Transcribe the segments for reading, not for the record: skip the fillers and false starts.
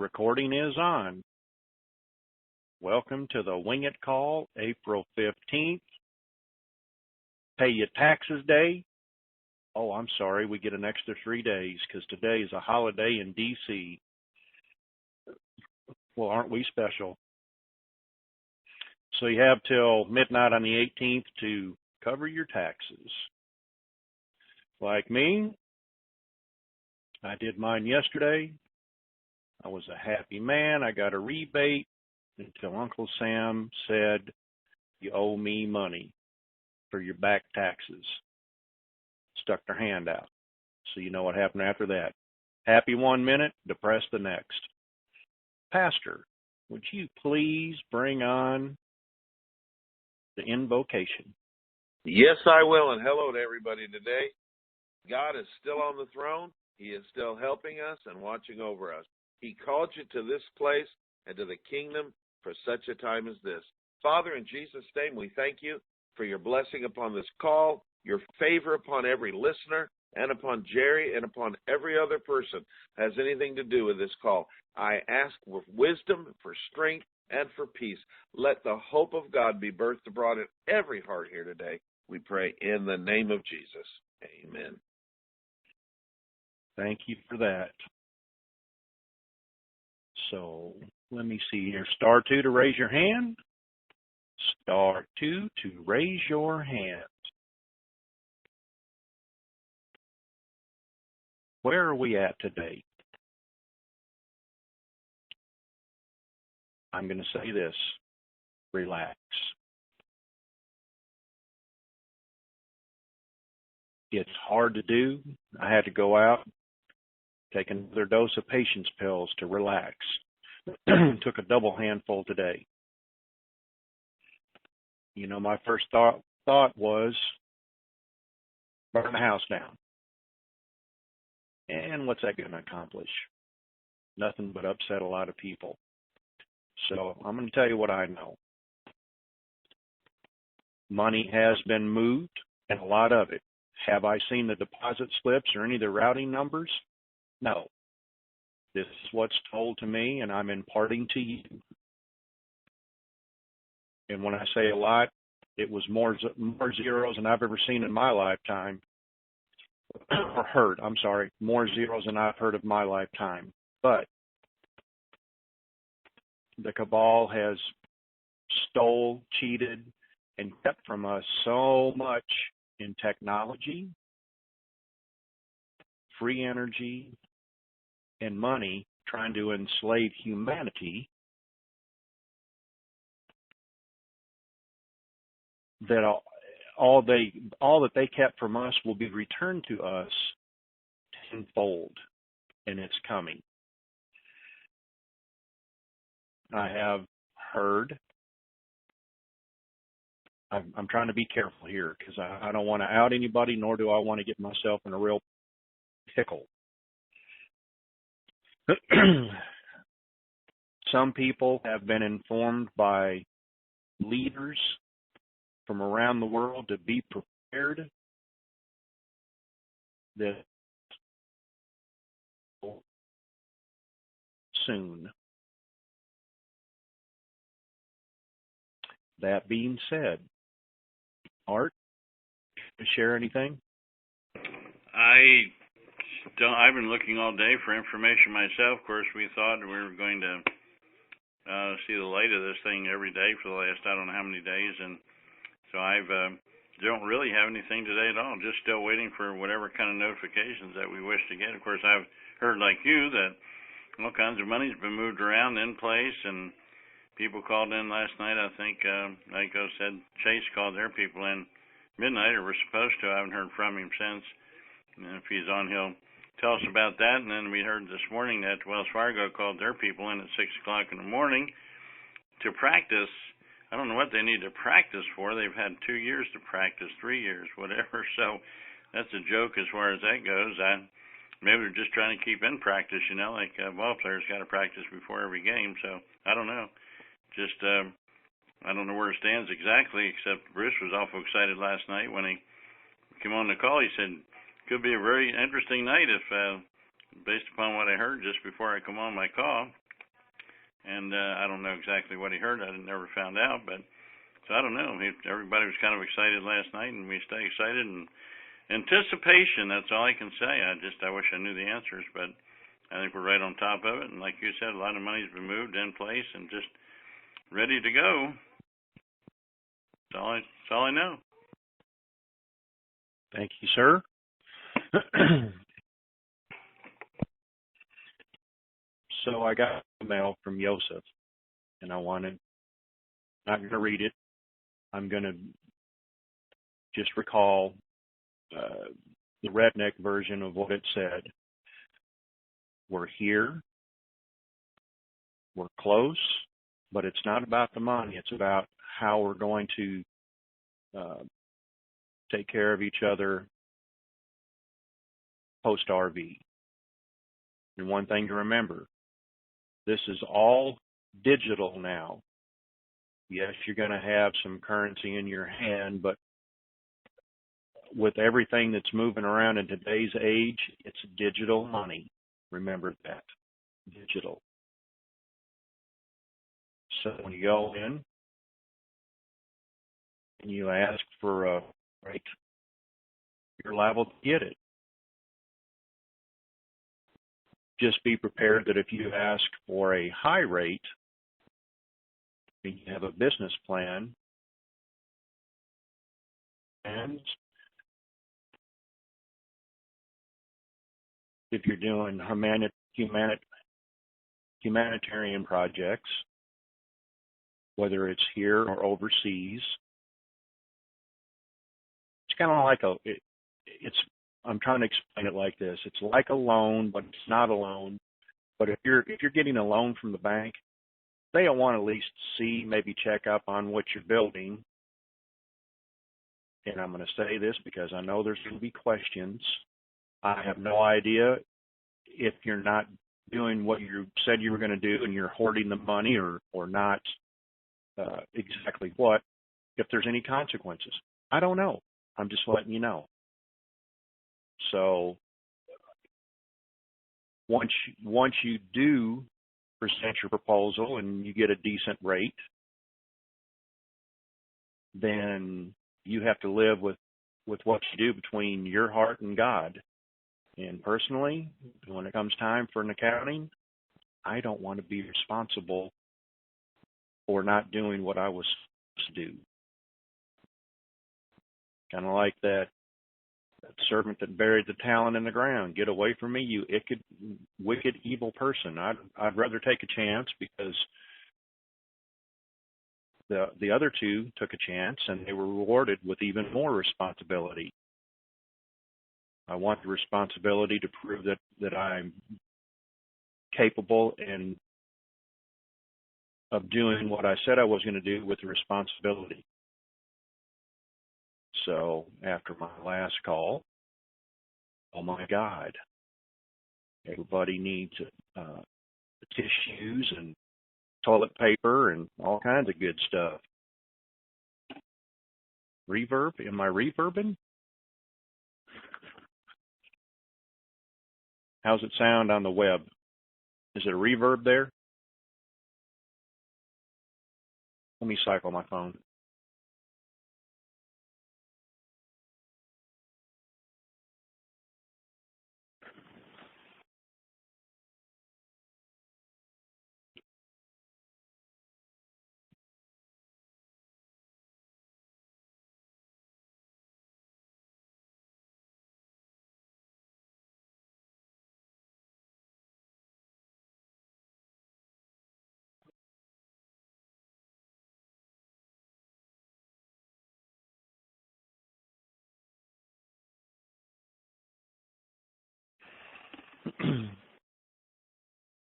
Recording is on. Welcome to the WINGIT call, April 15th. Pay your taxes day. Oh, I'm sorry, we get an extra 3 days because today is a holiday in D.C. Well, aren't we special? So you have till midnight on the 18th to cover your taxes. Like me, I did mine yesterday. I was a happy man. I got a rebate until Uncle Sam said, you owe me money for your back taxes. Stuck their hand out. So you know what happened after that. Happy 1 minute, depressed the next. Pastor, would you please bring on the invocation? Yes, I will, and hello to everybody today. God is still on the throne. He is still helping us and watching over us. He called you to this place and to the kingdom for such a time as this. Father, in Jesus' name, we thank you for your blessing upon this call, your favor upon every listener, and upon Jerry and upon every other person who has anything to do with this call. I ask for wisdom, for strength, and for peace. Let the hope of God be birthed abroad in every heart here today. We pray in the name of Jesus. Amen. Thank you for that. So let me see here. Star 2 to raise your hand. Star 2 to raise your hand. Where are we at today? I'm going to say this. Relax. It's hard to do. I had to go out, take another dose of patience pills to relax. Took a double handful today. You know, my first thought was burn the house down. And what's that going to accomplish? Nothing but upset a lot of people. So I'm going to tell you what I know. Money has been moved, and a lot of it. Have I seen the deposit slips or any of the routing numbers? No. This is what's told to me, and I'm imparting to you. And when I say a lot, it was more zeros than I've ever seen in my lifetime. Or heard, I'm sorry, more zeros than I've heard of my lifetime. But the cabal has stole, cheated, and kept from us so much in technology, free energy, and money, trying to enslave humanity, that all that they kept from us will be returned to us tenfold, and it's coming. I have heard. I'm trying to be careful here because I don't want to out anybody, nor do I want to get myself in a real pickle. Some people have been informed by leaders from around the world to be prepared that soon. That being said, Art, to share anything? I've been looking all day for information myself. Of course, we thought we were going to see the light of this thing every day for the last I don't know how many days, and so I don't really have anything today at all. Just still waiting for whatever kind of notifications that we wish to get. Of course, I've heard like you that all kinds of money's been moved around in place, and people called in last night. I think Nyko said Chase called their people in midnight, or we're supposed to. I haven't heard from him since. And if he's on, he'll tell us about that. And then we heard this morning that Wells Fargo called their people in at 6 o'clock in the morning to practice. I don't know what they need to practice for. They've had 2 years to practice, 3 years, whatever. So that's a joke as far as that goes. Maybe they're just trying to keep in practice, you know, like ball players got to practice before every game. So I don't know. Just I don't know where it stands exactly, except Bruce was awful excited last night when he came on the call. He said, could be a very interesting night if, based upon what I heard just before I come on my call. And I don't know exactly what he heard. I never found out, but so I don't know. Everybody was kind of excited last night, and we stay excited and anticipation. That's all I can say. I wish I knew the answers, but I think we're right on top of it. And like you said, a lot of money's been moved in place and just ready to go. That's all I know. Thank you, sir. So I got a mail from Joseph, and not going to read it. I'm going to just recall the redneck version of what it said. We're here. We're close, but it's not about the money. It's about how we're going to take care of each other post-RV. And one thing to remember, this is all digital now. Yes, you're going to have some currency in your hand, but with everything that's moving around in today's age, it's digital money. Remember that. Digital. So when you go in and you ask for a rate, you're liable to get it. Just be prepared that if you ask for a high rate and you have a business plan, and if you're doing humanitarian projects, whether it's here or overseas, it's kind of like I'm trying to explain it like this. It's like a loan, but it's not a loan. But if you're getting a loan from the bank, they'll want to at least see, maybe check up on what you're building. And I'm going to say this because I know there's going to be questions. I have no idea if you're not doing what you said you were going to do and you're hoarding the money or not exactly what, if there's any consequences. I don't know. I'm just letting you know. So once you do present your proposal and you get a decent rate, then you have to live with what you do between your heart and God. And personally, when it comes time for an accounting, I don't want to be responsible for not doing what I was supposed to do. Kind of like that servant that buried the talent in the ground. Get away from me, you wicked, evil person. I'd rather take a chance because the other two took a chance and they were rewarded with even more responsibility. I want the responsibility to prove that I'm capable and of doing what I said I was going to do with the responsibility. So after my last call, oh my God, everybody needs tissues and toilet paper and all kinds of good stuff. Reverb? Am I reverbing? How's it sound on the web? Is it a reverb there? Let me cycle my phone.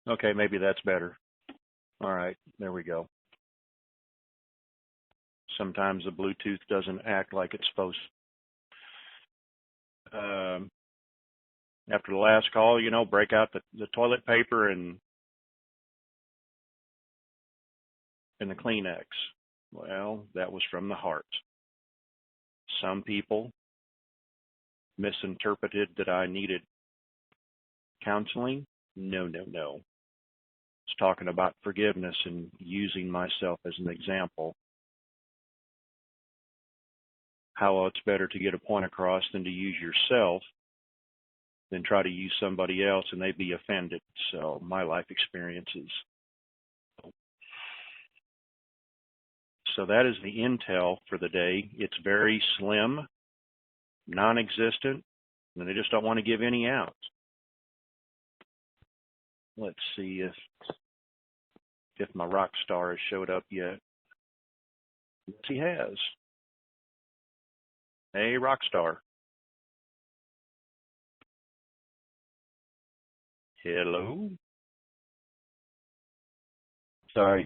Okay, maybe that's better. All right, there we go. Sometimes the Bluetooth doesn't act like it's supposed to. After the last call, break out the toilet paper and the Kleenex. Well, that was from the heart. Some people misinterpreted that I needed counseling. No. It's talking about forgiveness and using myself as an example. How it's better to get a point across than to use yourself than try to use somebody else and they be offended. So my life experiences. So that is the intel for the day. It's very slim, non-existent, and they just don't want to give any out. Let's see if my rock star has showed up yet. Yes, he has. Hey, rock star. Hello. Sorry.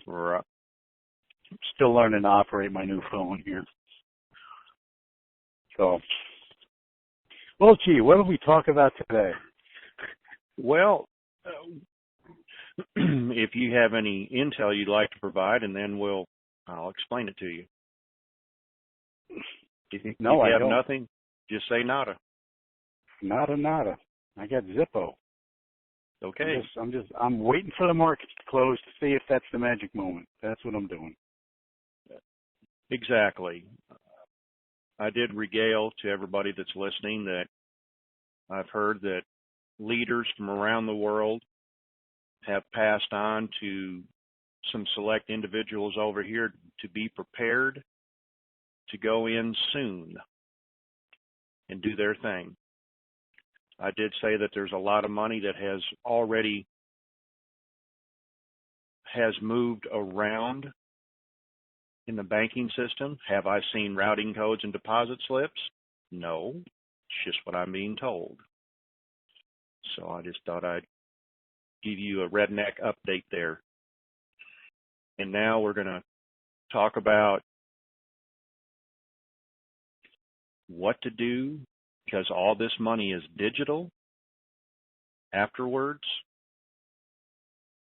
Still learning to operate my new phone here. So, well, gee, what did we talk about today? Well, if you have any intel you'd like to provide, and then I'll explain it to you. If you have nothing, just say nada. Nada. I got Zippo. Okay. I'm waiting for the markets to close to see if that's the magic moment. That's what I'm doing. Exactly. I did regale to everybody that's listening that I've heard that leaders from around the world have passed on to some select individuals over here to be prepared to go in soon and do their thing. I did say that there's a lot of money that has moved around in the banking system. Have I seen routing codes and deposit slips? No, it's just what I'm being told. So I just thought I'd give you a redneck update there. And now we're going to talk about what to do, because all this money is digital afterwards.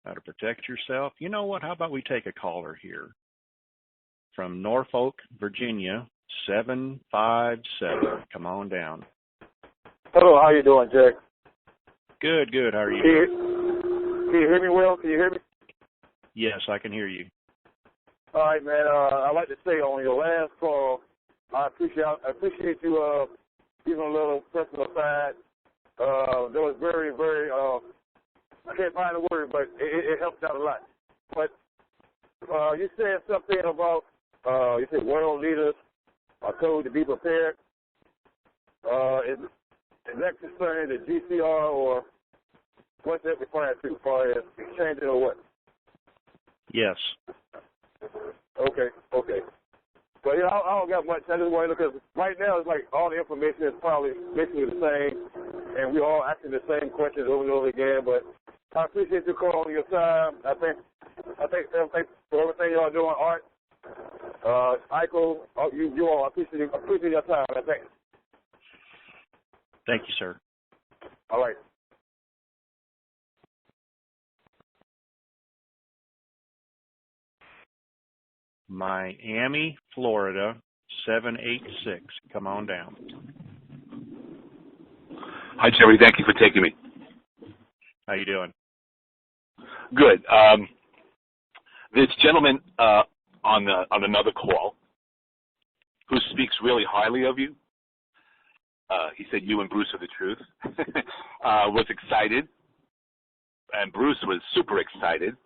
How to protect yourself. You know what? How about we take a caller here from Norfolk, Virginia, 757. Come on down. Hello, how you doing, Jack? Good. How are you? Can you hear me well? Can you hear me? Yes, I can hear you. All right, man. I'd like to say on your last call, I appreciate you giving a little personal side. That was very, very. I can't find the word, but it helped out a lot. But you said something about you said world leaders are told to be prepared. Is that concerning the GCR, or what's that referring to as far as exchanging or what? Yes. Okay. But I don't got much. I just want to, because right now it's like all the information is probably basically the same, and we all asking the same questions over and over again. But I appreciate you calling your time. I think for everything y'all doing, Art, Iko, you all, I appreciate your time. I think. Thank you, sir. All right. Miami, Florida, 786. Come on down. Hi, Jerry. Thank you for taking me. How you doing? Good. This gentleman on another call who speaks really highly of you, he said you and Bruce are the truth, was excited, and Bruce was super excited.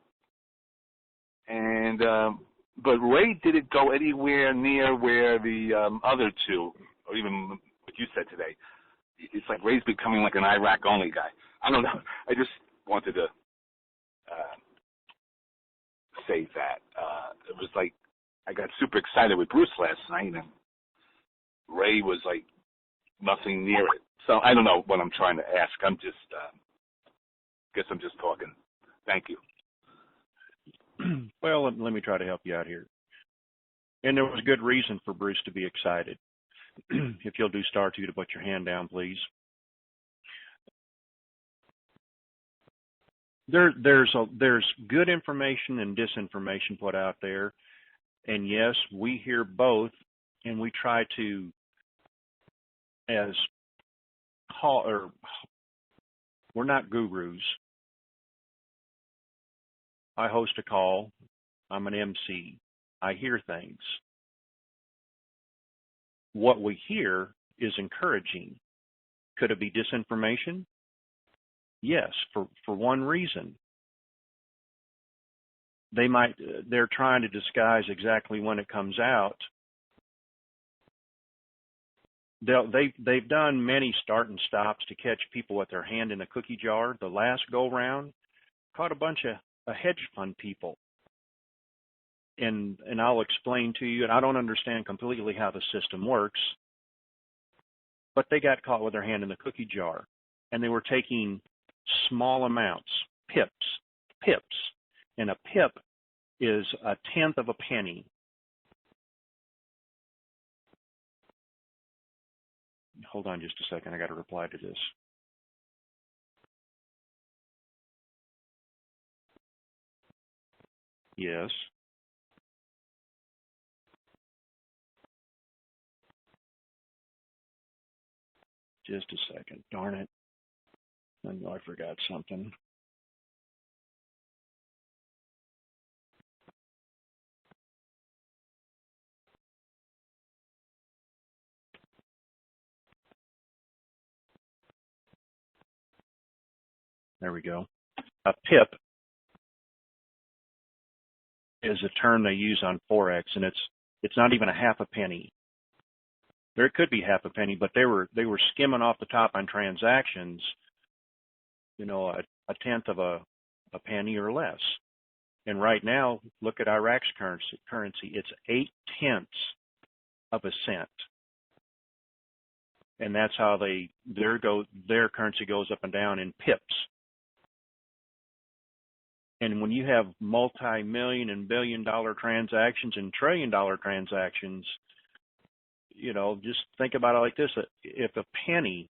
And but Ray didn't go anywhere near where the other two, or even what you said today. It's like Ray's becoming like an Iraq-only guy. I don't know. I just wanted to say that. It was like I got super excited with Bruce last night, and Ray was like nothing near it. So I don't know what I'm trying to ask. I'm just, guess I'm just talking. Thank you. Well, let me try to help you out here. And there was good reason for Bruce to be excited. If you'll do star 2 to put your hand down, please. There's good information and disinformation put out there, and yes, we hear both, and we try to, we're not gurus. I host a call. I'm an MC. I hear things. What we hear is encouraging. Could it be disinformation? Yes, for one reason. They're trying to disguise exactly when it comes out. They've done many start and stops to catch people with their hand in a cookie jar. The last go round caught a bunch of hedge fund people. And I'll explain to you, and I don't understand completely how the system works, but they got caught with their hand in the cookie jar, and they were taking small amounts, pips, and a pip is a tenth of a penny. Hold on just a second. I got to reply to this. Yes. Just a second. Darn it. I know I forgot something. There we go. A pip is a term they use on Forex, and it's not even a half a penny. There could be half a penny, but they were skimming off the top on transactions, a tenth of a penny or less. And right now, look at Iraq's currency. It's 0.8 of a cent. And that's how their currency goes up and down in pips. And when you have multi-million and billion-dollar transactions and trillion-dollar transactions, just think about it like this. If a penny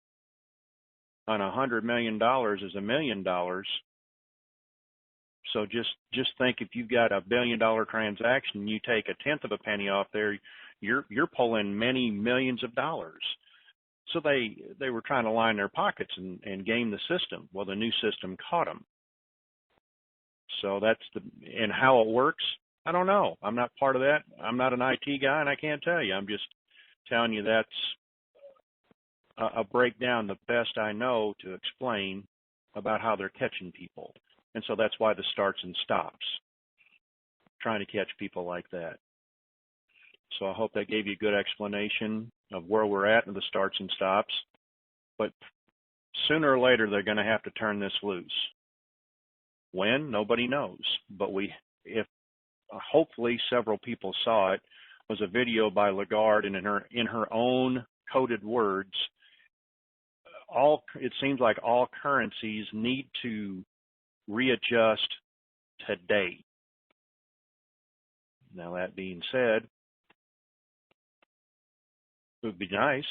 on $100 million is $1 million, so just think if you've got $1 billion transaction, you take a tenth of a penny off there, you're pulling many millions of dollars. So they were trying to line their pockets and game the system. Well, the new system caught them. So and how it works, I don't know. I'm not part of that. I'm not an IT guy, and I can't tell you. I'm just telling you that's a breakdown, the best I know to explain about how they're catching people. And so that's why the starts and stops, trying to catch people like that. So I hope that gave you a good explanation of where we're at in the starts and stops. But sooner or later, they're going to have to turn this loose. When? Nobody knows. But hopefully several people saw it, was a video by Lagarde, and in her own coded words, it seems like all currencies need to readjust today. Now, that being said, it would be nice.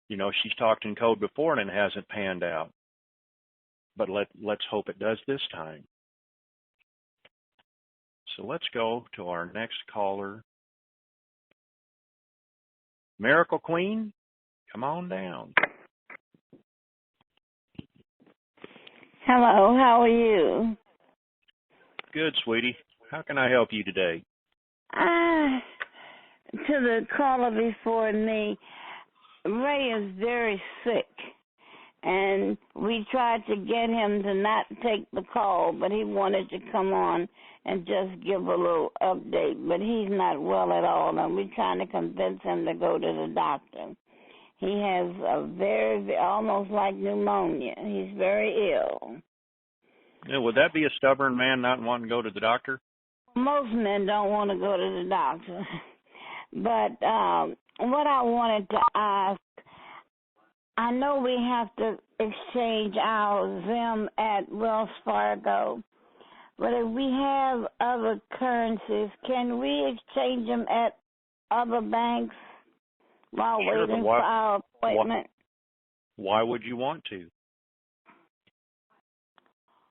She's talked in code before and it hasn't panned out. But let's hope it does this time. So let's go to our next caller. Miracle Queen, come on down. Hello, how are you? Good, sweetie. How can I help you today? To the caller before me, Ray is very sick, and we tried to get him to not take the call, but he wanted to come on and just give a little update, but he's not well at all, and we're trying to convince him to go to the doctor. He has a very, almost like pneumonia. He's very ill. Yeah, would that be a stubborn man not wanting to go to the doctor? Most men don't want to go to the doctor. But what I wanted to ask, I know we have to exchange our Zim at Wells Fargo, but if we have other currencies, can we exchange them at other banks while waiting for our appointment? Why would you want to?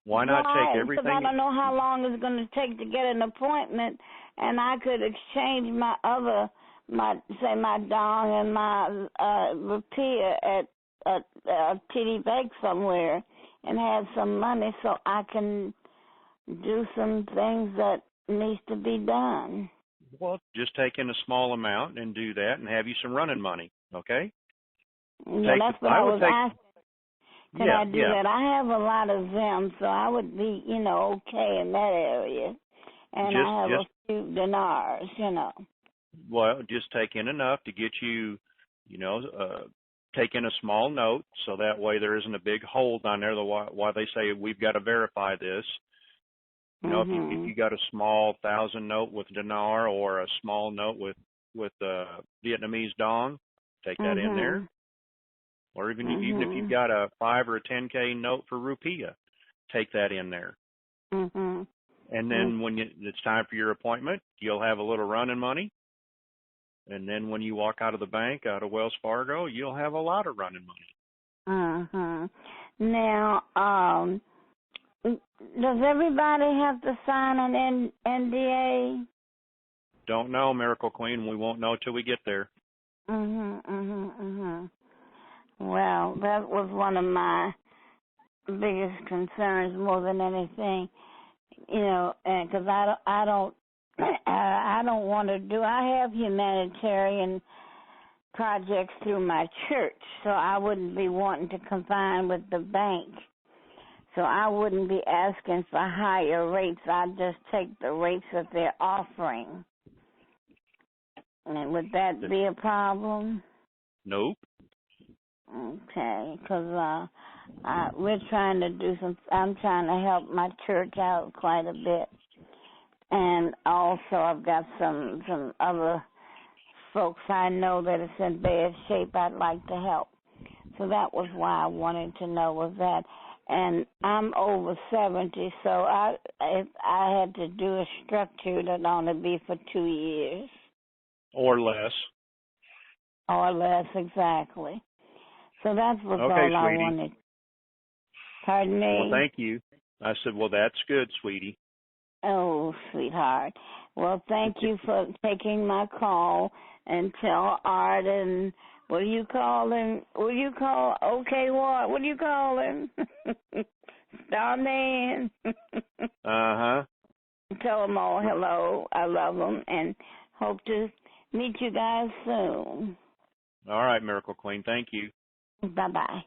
Why not take everything? Because I don't know how long it's going to take to get an appointment, and I could exchange my dong and my rupiah at a TD Bank somewhere and have some money so I can do some things that needs to be done. Well, just take in a small amount and do that and have you some running money, okay? Yeah, that's what I was asking. Can I do yeah. that? I have a lot of them, so I would be, okay in that area. And I have a few dinars, Well, just take in enough to get you, take in a small note, so that way there isn't a big hold on there. Why they say we've got to verify this. If you got a small 1,000 note with dinar or a small note with Vietnamese dong, take that in there. Or even if you've got a 5 or a 10K note for rupiah, take that in there. And then when it's time for your appointment, you'll have a little running money. And then when you walk out of the bank, out of Wells Fargo, you'll have a lot of running money. Now, does everybody have to sign an NDA? Don't know, Miracle Queen. We won't know till we get there. Well, that was one of my biggest concerns more than anything, and because I don't want to do. I have humanitarian projects through my church, so I wouldn't be wanting to combine with the bank. So I wouldn't be asking for higher rates. I'd just take the rates that they're offering. And would that be a problem? Nope. Okay, because we're trying to do I'm trying to help my church out quite a bit. And also I've got some other folks I know that is in bad shape I'd like to help. So that was why I wanted to know was that. And I'm over 70, so if I had to do a structure, that'd only be for 2 years. Or less. Or less, exactly. So that's what's all I sweetie. wanted. Pardon me? Well, thank you. I said, well, that's good, sweetie. Oh, sweetheart. Well, thank you for taking my call, and tell Art and what do you call him? What do you call OK Ward? What do you call him? Starman. Tell them all hello. I love them and hope to meet you guys soon. All right, Miracle Queen. Thank you. Bye-bye.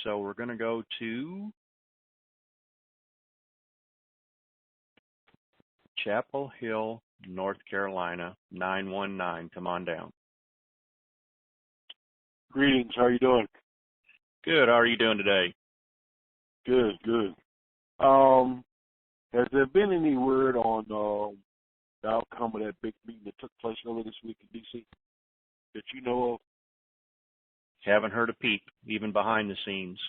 So we're going to go to Chapel Hill, North Carolina, 919. Come on down. Greetings. How are you doing? Good. How are you doing today? Good. Has there been any word on the outcome of that big meeting that took place earlier this week in D.C. that you know of? Haven't heard a peep, even behind the scenes.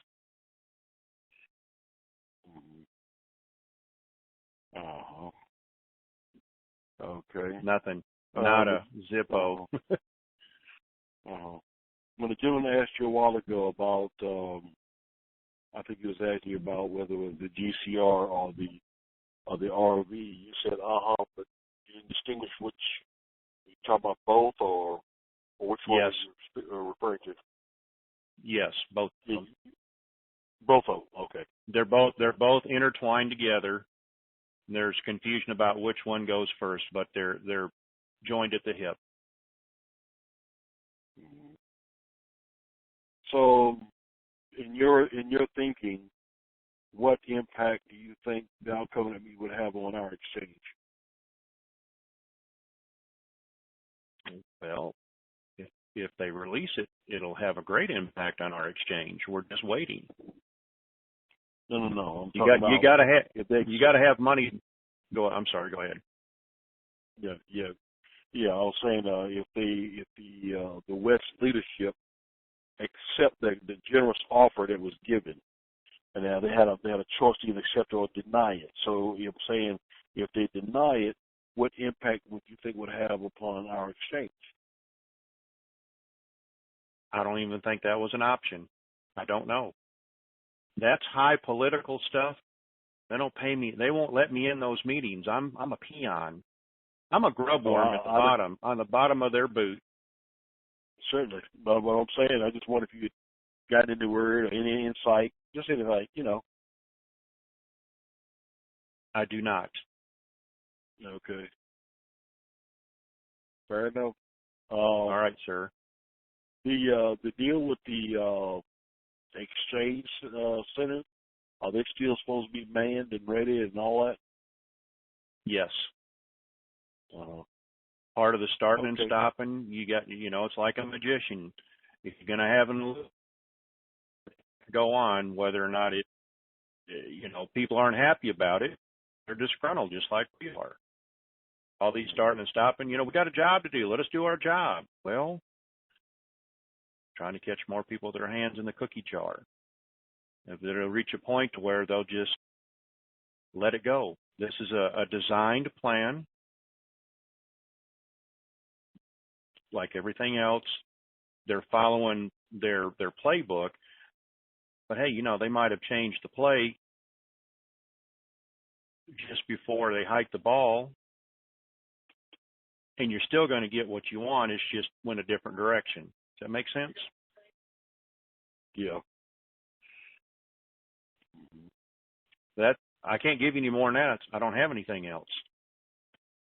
Okay. Nothing. Nada. Zippo. When the gentleman asked you a while ago about, I think he was asking you about whether it was the GCR or the RV, you said, but you didn't distinguish which. You talk about both or which one Yes. you're referring to? Yes, both. Both of them. Okay. They're both intertwined together. There's confusion about which one goes first, but they're joined at the hip. So, in your thinking, what impact do you think the outcome of the meeting would have on our exchange? Well, if they release it, it'll have a great impact on our exchange. We're just waiting. No. You got to have money. I'm sorry. Go ahead. Yeah. I was saying if the West leadership accept the generous offer that was given, and now they had a choice to either accept it or deny it. So I'm saying if they deny it, what impact would you think would have upon our exchange? I don't even think that was an option. I don't know. That's high political stuff. They don't pay me. They won't let me in those meetings. I'm a peon. I'm a grub worm at the bottom, on the bottom of their boot. Certainly. But what I'm saying, I just wonder if you gotten into the word or any insight? Just anything, like, I do not. Okay. Fair enough. All right, sir. The deal with the exchange center, are they still supposed to be manned and ready and all that? Yes. Part of the starting Okay. and stopping, you got, it's like a magician. If you're going to have an go on, whether or not it, people aren't happy about it, they're disgruntled just like we are. All these starting and stopping, we got a job to do. Let us do our job. Well, trying to catch more people with their hands in the cookie jar. If they'll reach a point to where they'll just let it go. This is a designed plan. Like everything else, they're following their playbook. But hey, they might have changed the play just before they hike the ball, and you're still going to get what you want. It's just went a different direction. Does that make sense? Yeah. That I can't give you any more than that. I don't have anything else.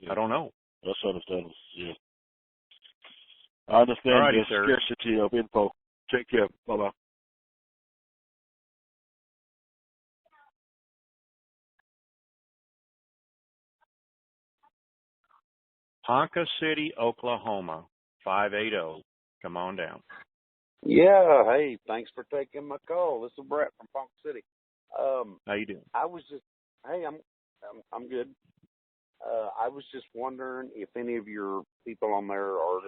Yeah. I don't know. That's understandable. Yeah. I understand Alrighty, the sir. scarcity of info. Take care. Bye-bye. Ponca City, Oklahoma, 580. Come on down. Yeah, hey, thanks for taking my call. This is Brett from Ponca City. How you doing? I was just, hey, I'm good. I was just wondering if any of your people on there or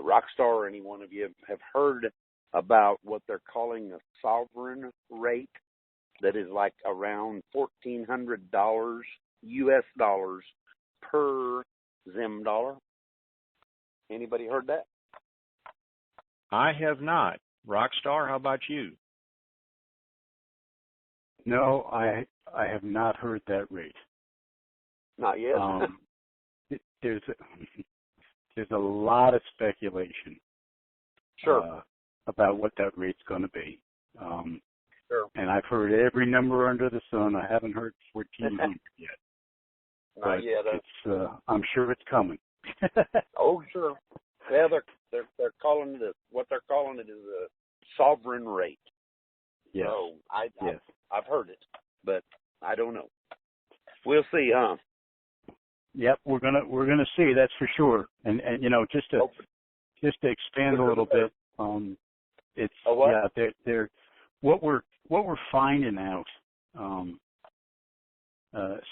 Rockstar or any one of you have heard about what they're calling a sovereign rate that is like around $1,400 US dollars per Zim dollar. Anybody heard that? I have not. Rockstar, how about you? No, I have not heard that rate. Not yet. There's a lot of speculation. Sure. About what that rate's going to be. Sure. And I've heard every number under the sun. I haven't heard 1,400 yet. Not yet. It's I'm sure it's coming. Oh, sure. Yeah, they're calling it what they're calling it is a sovereign rate. Yes. So yes. I've heard it, but I don't know. We'll see, huh? Yep, we're gonna see, that's for sure. And just to expand a little bit, it's they're what we're finding out,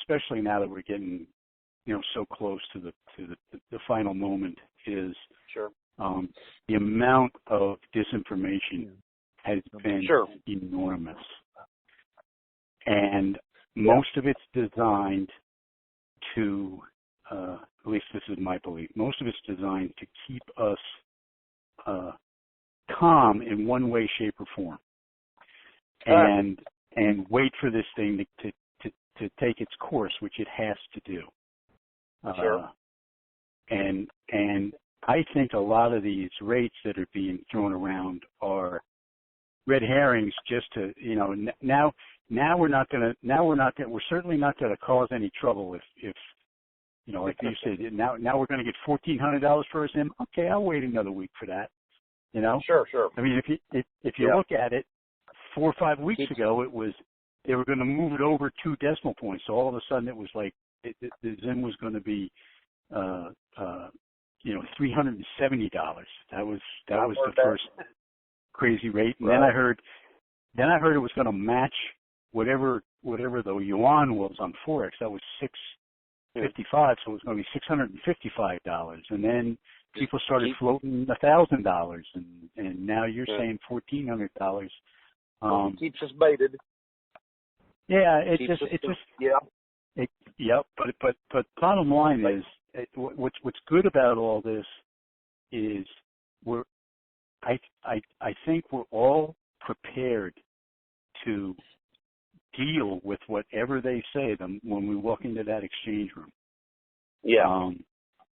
especially now that we're getting so close to the final moment, is sure. The amount of disinformation has been enormous, and most of it's designed to, at least this is my belief, most of it's designed to keep us calm in one way, shape, or form, and wait for this thing to take its course, which it has to do. Sure. And I think a lot of these rates that are being thrown around are red herrings, just to now we're certainly not going to cause any trouble if like you said, now we're going to get $1,400 for a Zim. Okay, I'll wait another week for that. Sure. I mean, if you look at it, 4 or 5 weeks ago, they were going to move it over 2 decimal points. So all of a sudden, it was like the Zim was going to be $370. That was the first crazy rate. And then I heard it was going to match whatever the yuan was on Forex. That was $6.55, so it was going to be $655. And then people started floating $1,000, and now you're saying $1,400. Keeps us baited. Yeah, Yep. But bottom line is, what's good about all this is I think we're all prepared to deal with whatever they say when we walk into that exchange room. Yeah.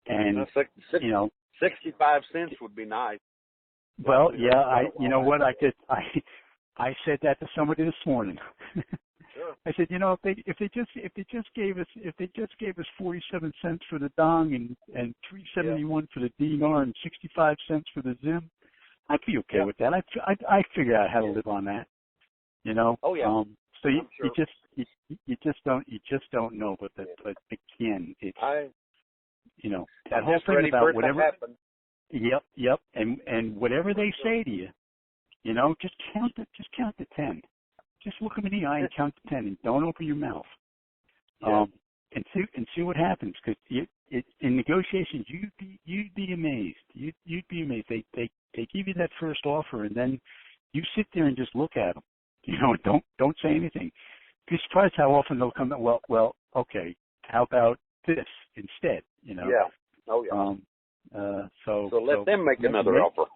And 65 cents would be nice. Well, yeah, you know what, I said that to somebody this morning. Sure. I said, you know, if they just gave us 47 cents for the dong and 371 for the dinar and 65 cents for the zim, I'd be okay with that. I figure out how to live on that. You know. Oh yeah. So you sure. you just don't know, but again, it's you know, that I'm whole just thing ready about for it whatever. to happen. Yep, and whatever they say to you, you know, just count to 10. Just look them in the eye and count to 10, and don't open your mouth. And see what happens, because in negotiations you'd be amazed. You'd be amazed. They give you that first offer, and then you sit there and just look at them. You know, don't say anything. You're surprised how often they'll come. Well, okay. How about this instead? You know. Yeah. Oh yeah. So let them make another offer.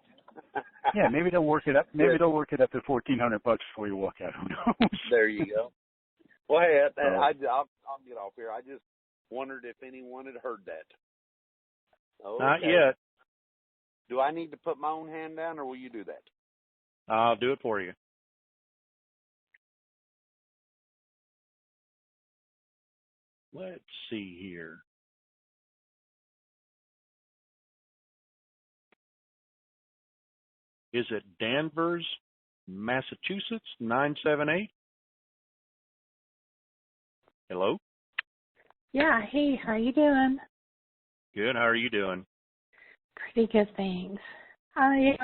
Yeah, maybe they'll work it up. Maybe they'll work it up to $1,400 before you walk out. Who knows? There you go. Well, hey, I'll get off here. I just wondered if anyone had heard that. Okay. Not yet. Do I need to put my own hand down, or will you do that? I'll do it for you. Let's see here. Is it Danvers, Massachusetts, 978? Hello? Yeah, hey, how you doing? Good. How are you doing? Pretty good, thanks. I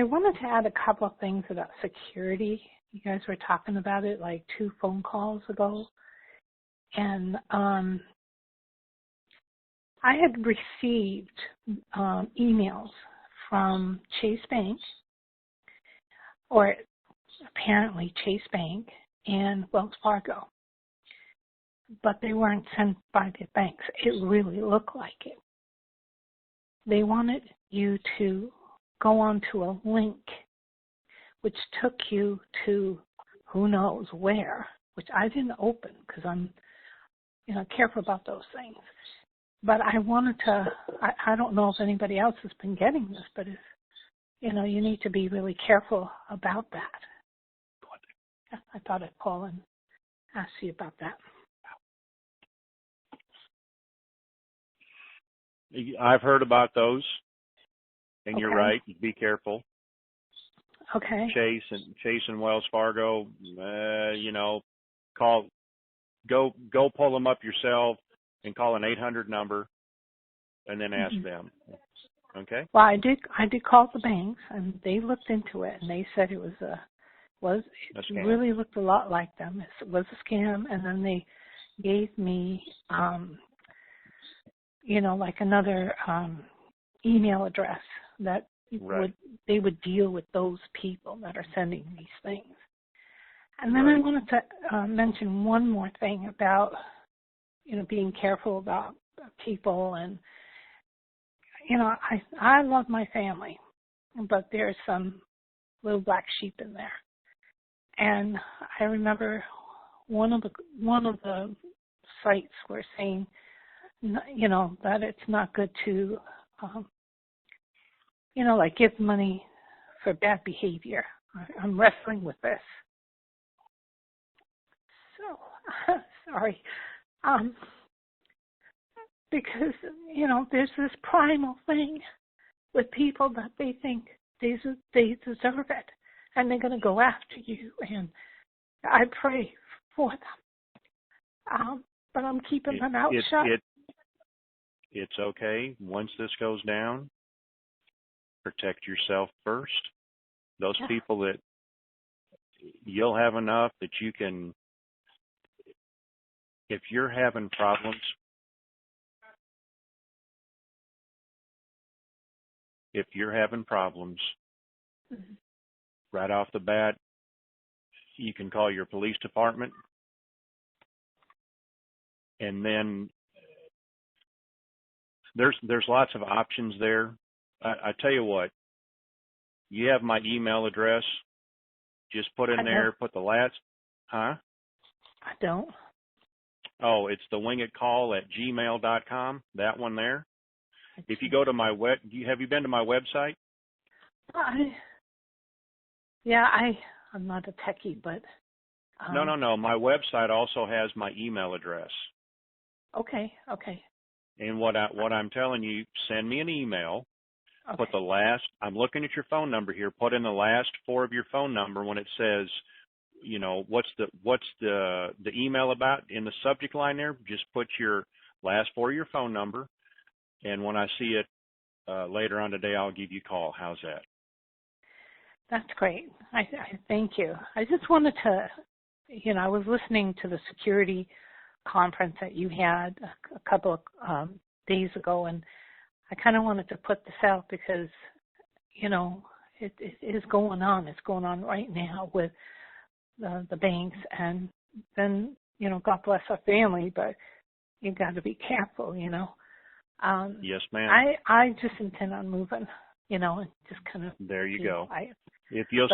wanted to add a couple of things about security. You guys were talking about it like 2 phone calls ago. And I had received emails from Chase Bank, or apparently Chase Bank and Wells Fargo, but they weren't sent by the banks. It really looked like it. They wanted you to go onto a link which took you to who knows where, which I didn't open because I'm, careful about those things. But I wanted to, I don't know if anybody else has been getting this, but if, you need to be really careful about that. I thought I'd call and ask you about that. I've heard about those, and Okay. you're right. Be careful. Okay. Chase and Wells Fargo. Go pull them up yourself and call an 800 number, and then ask them. Okay. Well, I did call the banks, and they looked into it, and they said it really looked a lot like them. It was a scam, and then they gave me, like another email address that they would deal with those people that are sending these things. And then I wanted to mention one more thing about, being careful about people. And, I love my family, but there's some little black sheep in there. And I remember one of the sites were saying, that it's not good to, give money for bad behavior. I'm wrestling with this. So, sorry. Because, there's this primal thing with people that they think they deserve it, and they're going to go after you, and I pray for them. But I'm keeping my mouth shut. It's okay. Once this goes down, protect yourself first. Those people that you'll have enough that you can, if you're having problems, right off the bat, you can call your police department, and then there's lots of options there. I tell you what, you have my email address. Just put in there, put the last, huh? I don't. Oh, it's the wingitcall@gmail.com, that one there. If you go to my have you been to my website? I'm not a techie, but No. My website also has my email address. Okay. And what I'm telling you, send me an email. Okay. Put the last. I'm looking at your phone number here. Put in the last 4 of your phone number when it says, what's the email about in the subject line there. Just put your last 4 of your phone number, and when I see it later on today, I'll give you a call. How's that? That's great. I thank you. I just wanted to, I was listening to the security conference that you had a couple of days ago, and I kind of wanted to put this out because, it is going on. It's going on right now with the banks, and then, God bless our family, but you got to be careful, Yes, ma'am. I just intend on moving, and just kind of. There you go. If you'll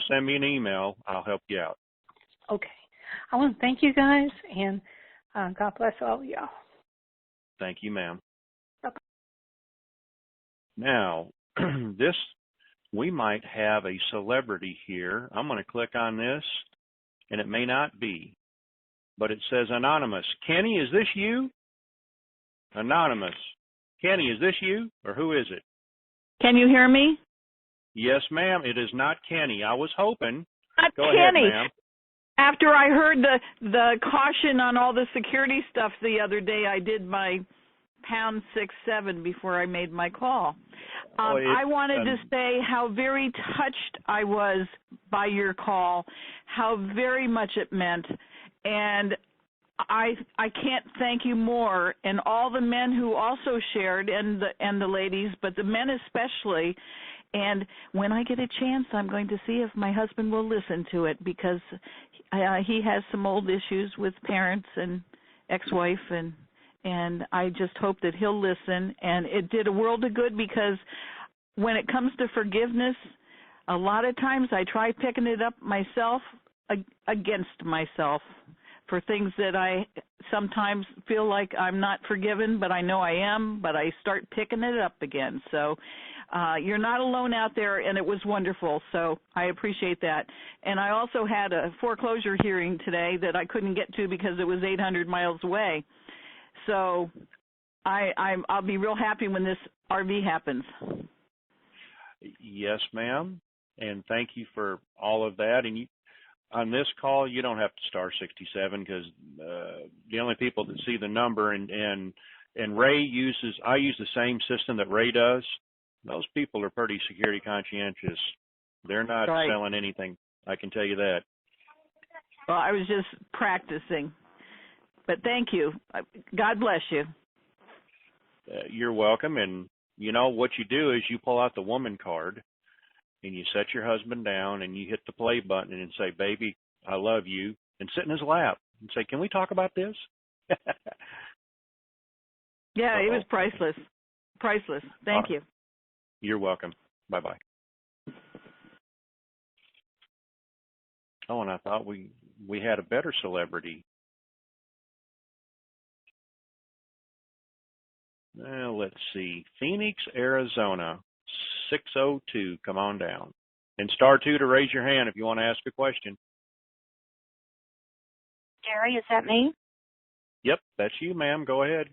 send me an email, I'll help you out. Okay. I want to thank you guys, and God bless all of y'all. Thank you, ma'am. Okay. Now, we might have a celebrity here. I'm going to click on this, and it may not be, but it says anonymous. Kenny, is this you? Anonymous. Kenny, is this you, or who is it? Can you hear me? Yes, ma'am. It is not Kenny. I was hoping. Go Kenny. ahead, ma'am. After I heard the caution on all the security stuff the other day, I did my #67 before I made my call. I wanted to say how very touched I was by your call, how very much it meant, and I can't thank you more, and all the men who also shared, and the ladies, but the men especially. And when I get a chance, I'm going to see if my husband will listen to it, because he has some old issues with parents and ex-wife, and I just hope that he'll listen. And it did a world of good, because when it comes to forgiveness, a lot of times I try picking it up myself against myself for things that I sometimes feel like I'm not forgiven, but I know I am, but I start picking it up again. So you're not alone out there, and it was wonderful, so I appreciate that. And I also had a foreclosure hearing today that I couldn't get to because it was 800 miles away. So I'll be real happy when this RV happens. Yes, ma'am, and thank you for all of that. And on this call, you don't have to star 67, because the only people that see the number, and Ray I use the same system that Ray does. Those people are pretty security conscientious. They're not selling anything. I can tell you that. Well, I was just practicing. But thank you. God bless you. You're welcome. And what you do is you pull out the woman card, and you set your husband down, and you hit the play button and say, "Baby, I love you," and sit in his lap and say, "Can we talk about this?" Yeah, it was priceless. Priceless. Thank you. You're welcome. Bye-bye. Oh, and I thought we had a better celebrity. Let's see. Phoenix, Arizona, 602. Come on down. And *2 to raise your hand if you want to ask a question. Jerry, is that me? Yep, that's you, ma'am. Go ahead.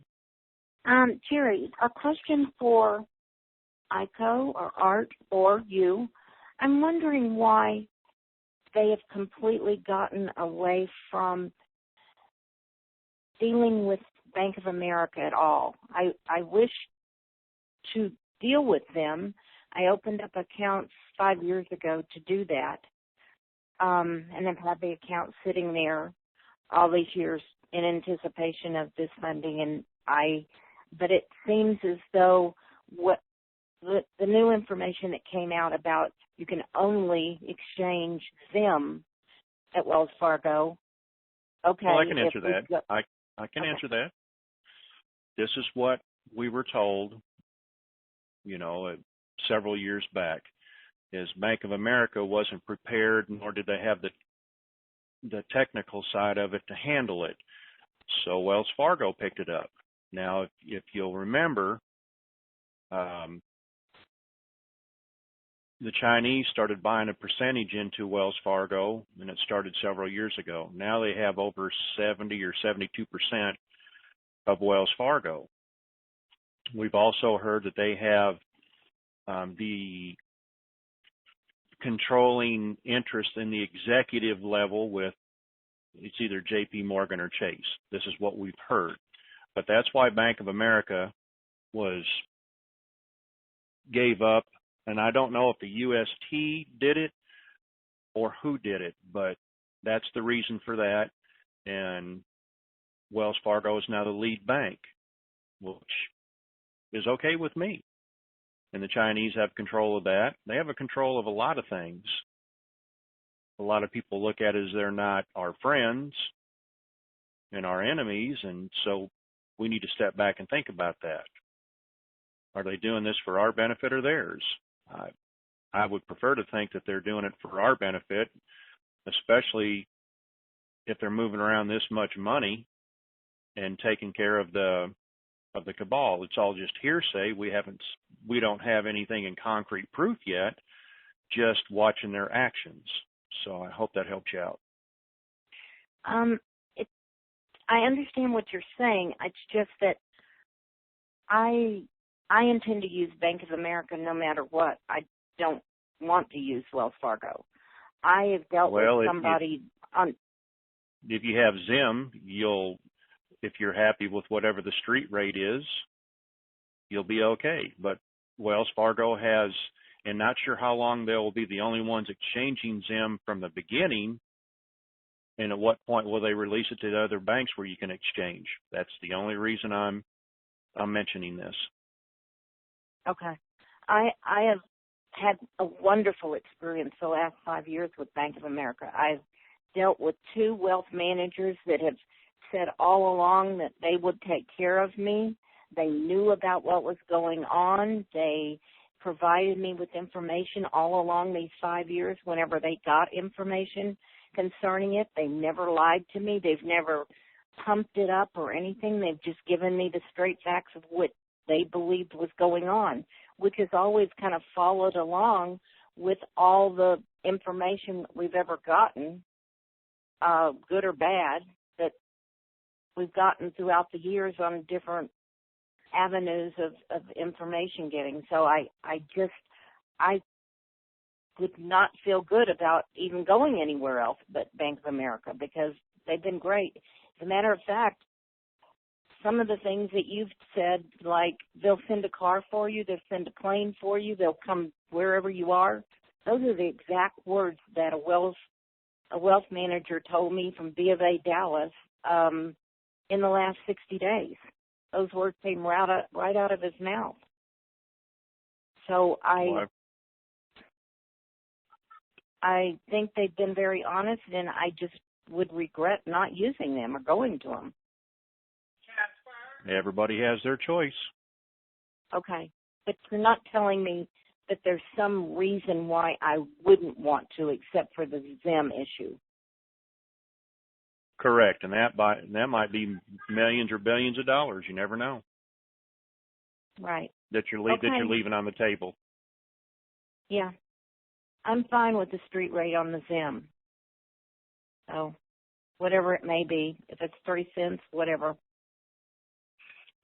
Jerry, a question for Iko or Art or you. I'm wondering why they have completely gotten away from dealing with Bank of America at all. I wish to deal with them. I opened up accounts 5 years ago to do that, and I've had the account sitting there all these years in anticipation of this funding. But it seems as though the new information that came out about you can only exchange them at Wells Fargo. Okay. Well, I can answer that. I can answer that. This is what we were told, several years back, is Bank of America wasn't prepared, nor did they have the technical side of it to handle it. So Wells Fargo picked it up. Now, if you'll remember, The Chinese started buying a percentage into Wells Fargo, and it started several years ago. Now they have over 70 or 72% of Wells Fargo. We've also heard that they have the controlling interest in the executive level with, it's either JP Morgan or Chase. This is what we've heard. But that's why Bank of America gave up. And I don't know if the UST did it or who did it, but that's the reason for that. And Wells Fargo is now the lead bank, which is okay with me. And the Chinese have control of that. They have a control of a lot of things. A lot of people look at it as they're not our friends and our enemies, and so we need to step back and think about that. Are they doing this for our benefit or theirs? I would prefer to think that they're doing it for our benefit, especially if they're moving around this much money and taking care of the cabal. It's all just hearsay. We don't have anything in concrete proof yet, just watching their actions. So I hope that helps you out. I understand what you're saying. It's just that I intend to use Bank of America no matter what. I don't want to use Wells Fargo. I have dealt with somebody on. If you have Zim, if you're happy with whatever the street rate is, you'll be okay. But Wells Fargo has, and not sure how long they will be the only ones exchanging Zim from the beginning. And at what point will they release it to the other banks where you can exchange? That's the only reason I'm mentioning this. Okay. I have had a wonderful experience the last 5 years with Bank of America. I've dealt with 2 wealth managers that have said all along that they would take care of me. They knew about what was going on. They provided me with information all along these 5 years whenever they got information concerning it. They never lied to me. They've never pumped it up or anything. They've just given me the straight facts of what they believed was going on, which has always kind of followed along with all the information we've ever gotten, good or bad, that we've gotten throughout the years on different avenues of information getting. So I would not feel good about even going anywhere else but Bank of America because they've been great. As a matter of fact, some of the things that you've said, like they'll send a car for you, they'll send a plane for you, they'll come wherever you are, those are the exact words that a wealth manager told me from B of A Dallas in the last 60 days. Those words came right out of his mouth. So I think they've been very honest, and I just would regret not using them or going to them. Everybody has their choice. Okay. But you're not telling me that there's some reason why I wouldn't want to except for the Zim issue. Correct. And that might be millions or billions of dollars. You never know. Right. That you're leaving on the table. Yeah. I'm fine with the street rate on the Zim. So whatever it may be, if it's 30 cents, whatever.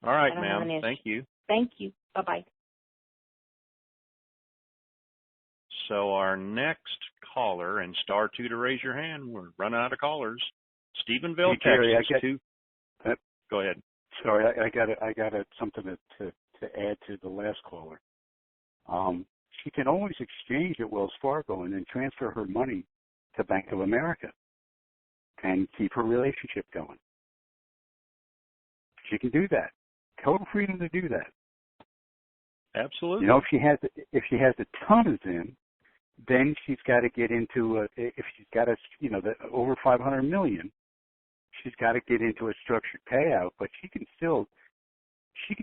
All right, ma'am. Thank you. Thank you. Bye-bye. So our next caller, and star 2 to raise your hand. We're running out of callers. Stephenville, hey, Terry, Texas. Go ahead. Sorry, I got something to add to the last caller. She can always exchange at Wells Fargo and then transfer her money to Bank of America and keep her relationship going. She can do that. Total freedom to do that. Absolutely. You know, if she has a ton of Zim, then she's got to get into if she's got over $500 million, she's got to get into a structured payout. But she can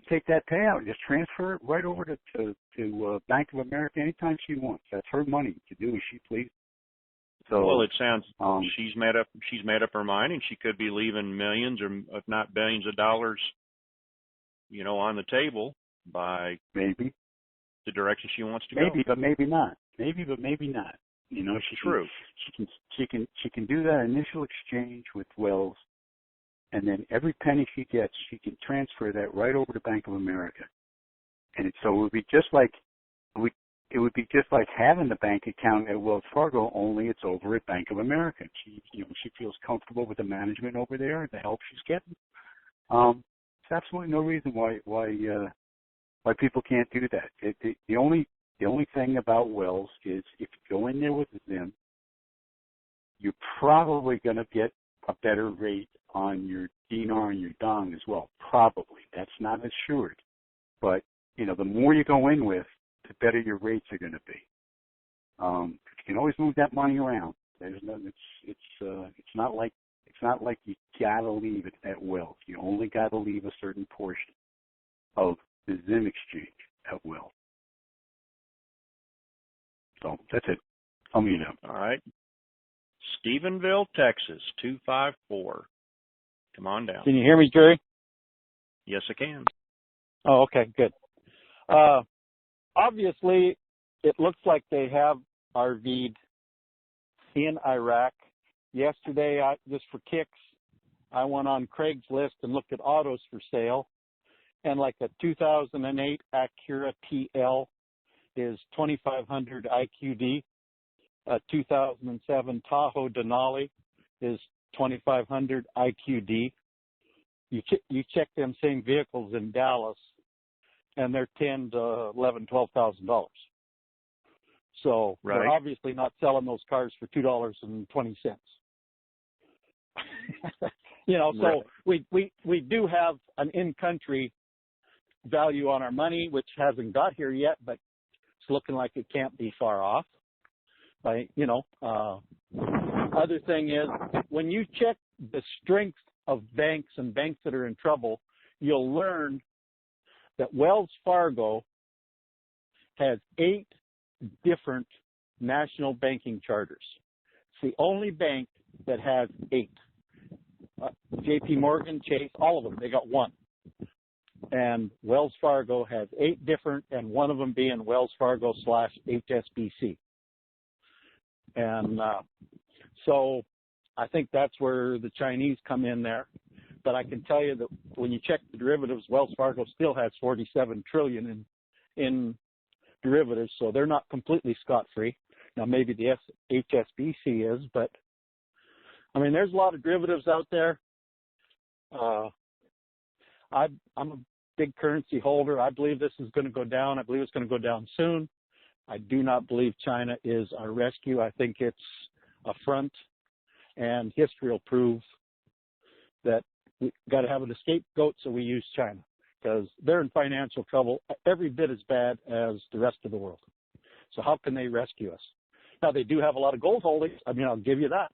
take that payout and just transfer it right over to Bank of America anytime she wants. That's her money to do as she pleases. So, well, it sounds she's made up her mind, and she could be leaving millions or if not billions of dollars, on the table. by maybe the direction she wants to maybe, go. but maybe not. Maybe, but maybe not. You know, True. She can do that initial exchange with Wells, and then every penny she gets, she can transfer that right over to Bank of America. And so it would be just like having the bank account at Wells Fargo, only it's over at Bank of America. She feels comfortable with the management over there and the help she's getting. There's absolutely no reason why people can't do that. The only thing about Wells is if you go in there with them, you're probably going to get a better rate on your dinar and your dong as well. Probably. That's not assured. But, the more you go in with, the better your rates are going to be. You can always move that money around. There's no, it's not like you gotta leave it at Wells. You only gotta leave a certain portion of the Zim exchange at Wells. So that's it. I'll meet up. All right. Stephenville, Texas, 254. Come on down. Can you hear me, Jerry? Yes, I can. Oh, okay, good. Obviously, it looks like they have RV'd in Iraq. Yesterday, just for kicks, I went on Craigslist and looked at autos for sale, and like a 2008 Acura TL is 2,500 IQD. A 2007 Tahoe Denali is 2,500 IQD. You check them same vehicles in Dallas, and they're $10,000 to $11,000, $12,000. So right. They're obviously not selling those cars for $2.20. So we do have an in-country value on our money, which hasn't got here yet, but it's looking like it can't be far off. Other thing is, when you check the strength of banks and banks that are in trouble, you'll learn that Wells Fargo has 8 different national banking charters. It's the only bank that has 8. JP Morgan, Chase, all of them, they got 1. And Wells Fargo has 8 different, and one of them being Wells Fargo / HSBC. And so I think that's where the Chinese come in there. But I can tell you that when you check the derivatives, Wells Fargo still has $47 trillion in derivatives, so they're not completely scot-free. Now, maybe the HSBC is, but, there's a lot of derivatives out there. I'm a big currency holder. I believe this is going to go down. I believe it's going to go down soon. I do not believe China is our rescue. I think it's a front, and history will prove that we've got to have a scapegoat, so we use China because they're in financial trouble every bit as bad as the rest of the world. So how can they rescue us? Now, they do have a lot of gold holdings. I'll give you that.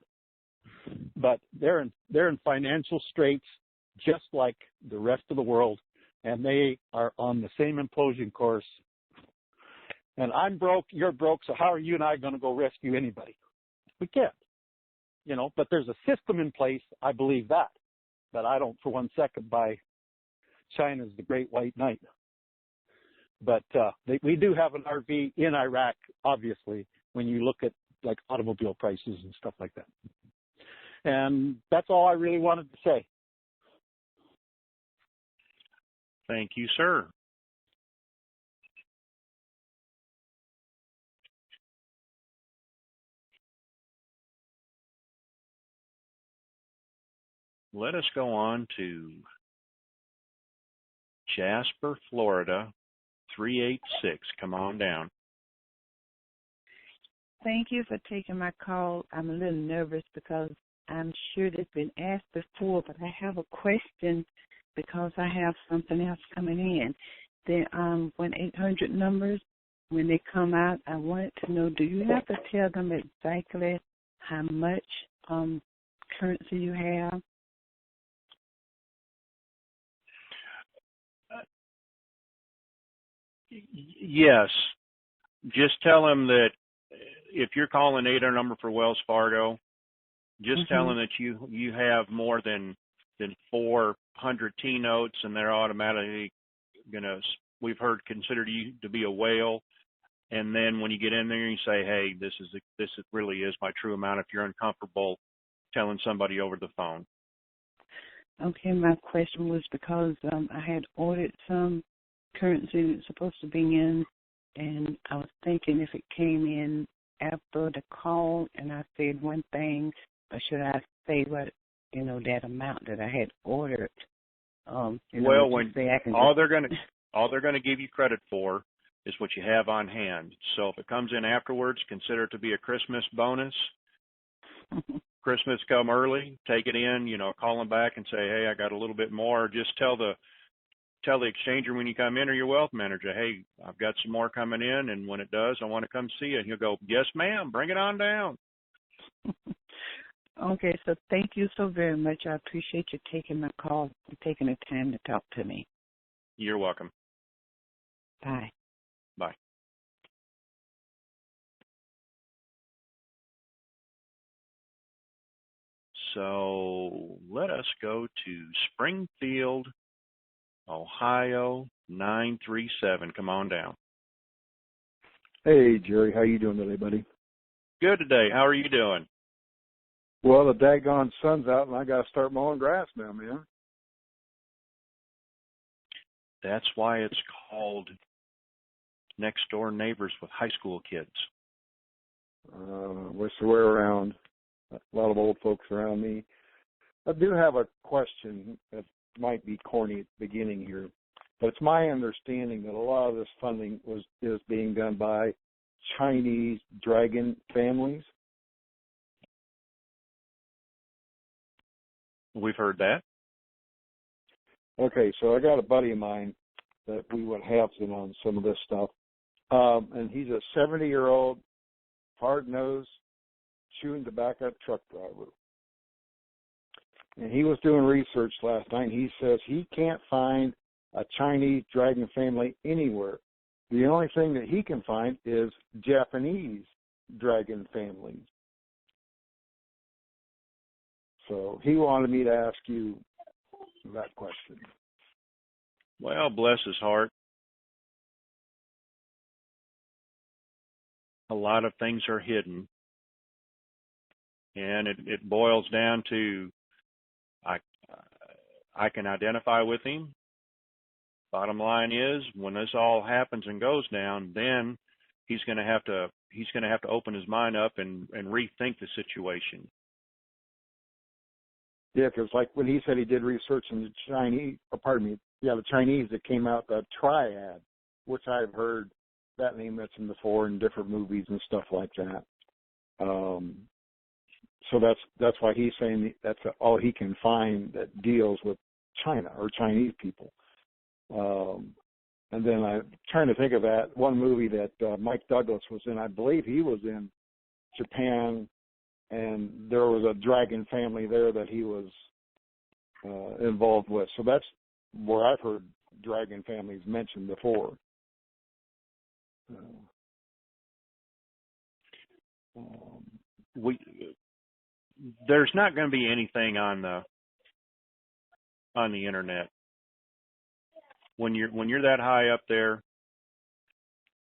But they're in financial straits just like the rest of the world, and they are on the same implosion course. And I'm broke, you're broke, so how are you and I going to go rescue anybody? We can't. But there's a system in place, I believe that. But I don't for one second buy China's the great white knight. But we do have an RV in Iraq, obviously, when you look at like automobile prices and stuff like that. And that's all I really wanted to say. Thank you, sir. Let us go on to Jasper, Florida, 386. Come on down. Thank you for taking my call. I'm a little nervous because I'm sure it's been asked before, but I have a question because I have something else coming in. The 1-800 numbers, when they come out, I wanted to know, do you have to tell them exactly how much currency you have? Yes. Just tell them that if you're calling 800 number for Wells Fargo, just tell them that you have more than 400 T notes, and they're automatically going to we've heard considered you to be a whale. And then when you get in there, you say, hey, this really is my true amount. If you're uncomfortable telling somebody over the phone. Okay, my question was because I had ordered some currency that's supposed to be in, and I was thinking if it came in after the call and I said one thing, or should I say what, that amount that I had ordered? Well, when all they're going to give you credit for is what you have on hand. So if it comes in afterwards, consider it to be a Christmas bonus. Christmas come early, take it in, call them back and say, hey, I got a little bit more. Just tell the exchanger when you come in, or your wealth manager, hey, I've got some more coming in, and when it does, I want to come see you. And he'll go, yes, ma'am, bring it on down. Okay, so thank you so very much. I appreciate you taking my call and taking the time to talk to me. You're welcome. Bye. Bye. So let us go to Springfield, Ohio, 937. Come on down. Hey, Jerry. How you doing today, buddy? Good today. How are you doing? Well, the daggone sun's out, and I got to start mowing grass now, man. That's why it's called Next Door Neighbors with High School Kids. Wish there were around. A lot of old folks around me. I do have a question that might be corny at the beginning here, but it's my understanding that a lot of this funding is being done by Chinese dragon families. We've heard that. Okay, so I got a buddy of mine that we went halves-in on some of this stuff, and he's a 70-year-old, hard-nosed, chewing tobacco truck driver. And he was doing research last night, and he says he can't find a Chinese dragon family anywhere. The only thing that he can find is Japanese dragon families. So he wanted me to ask you that question. Well, bless his heart. A lot of things are hidden. And it boils down to I can identify with him. Bottom line is, when this all happens and goes down, then he's going to have to open his mind up and rethink the situation. Yeah, because like when he said he did research in the the Chinese that came out, the triad, which I've heard that name mentioned before in different movies and stuff like that. So that's why he's saying that's all he can find that deals with China or Chinese people. And then I'm trying to think of that one movie that Mike Douglas was in. I believe he was in Japan, and there was a dragon family there that he was involved with. So that's where I've heard dragon families mentioned before. There's not going to be anything on the internet. When you're that high up there,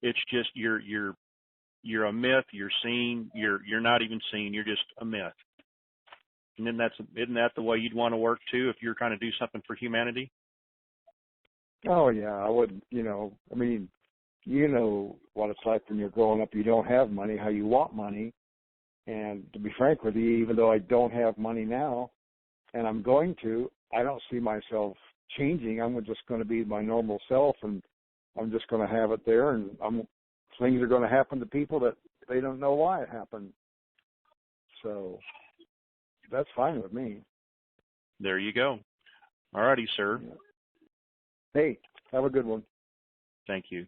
it's just you're a myth. You're seen. You're not even seen. You're just a myth. And then isn't that the way you'd want to work too if you're trying to do something for humanity? Oh yeah, I would. I mean, you know what it's like when you're growing up. You don't have money. How you want money. And to be frank with you, even though I don't have money now, and I'm going to, I don't see myself changing. I'm just going to be my normal self, and I'm just going to have it there, and things are going to happen to people that they don't know why it happened. So that's fine with me. There you go. All righty, sir. Hey, have a good one. Thank you.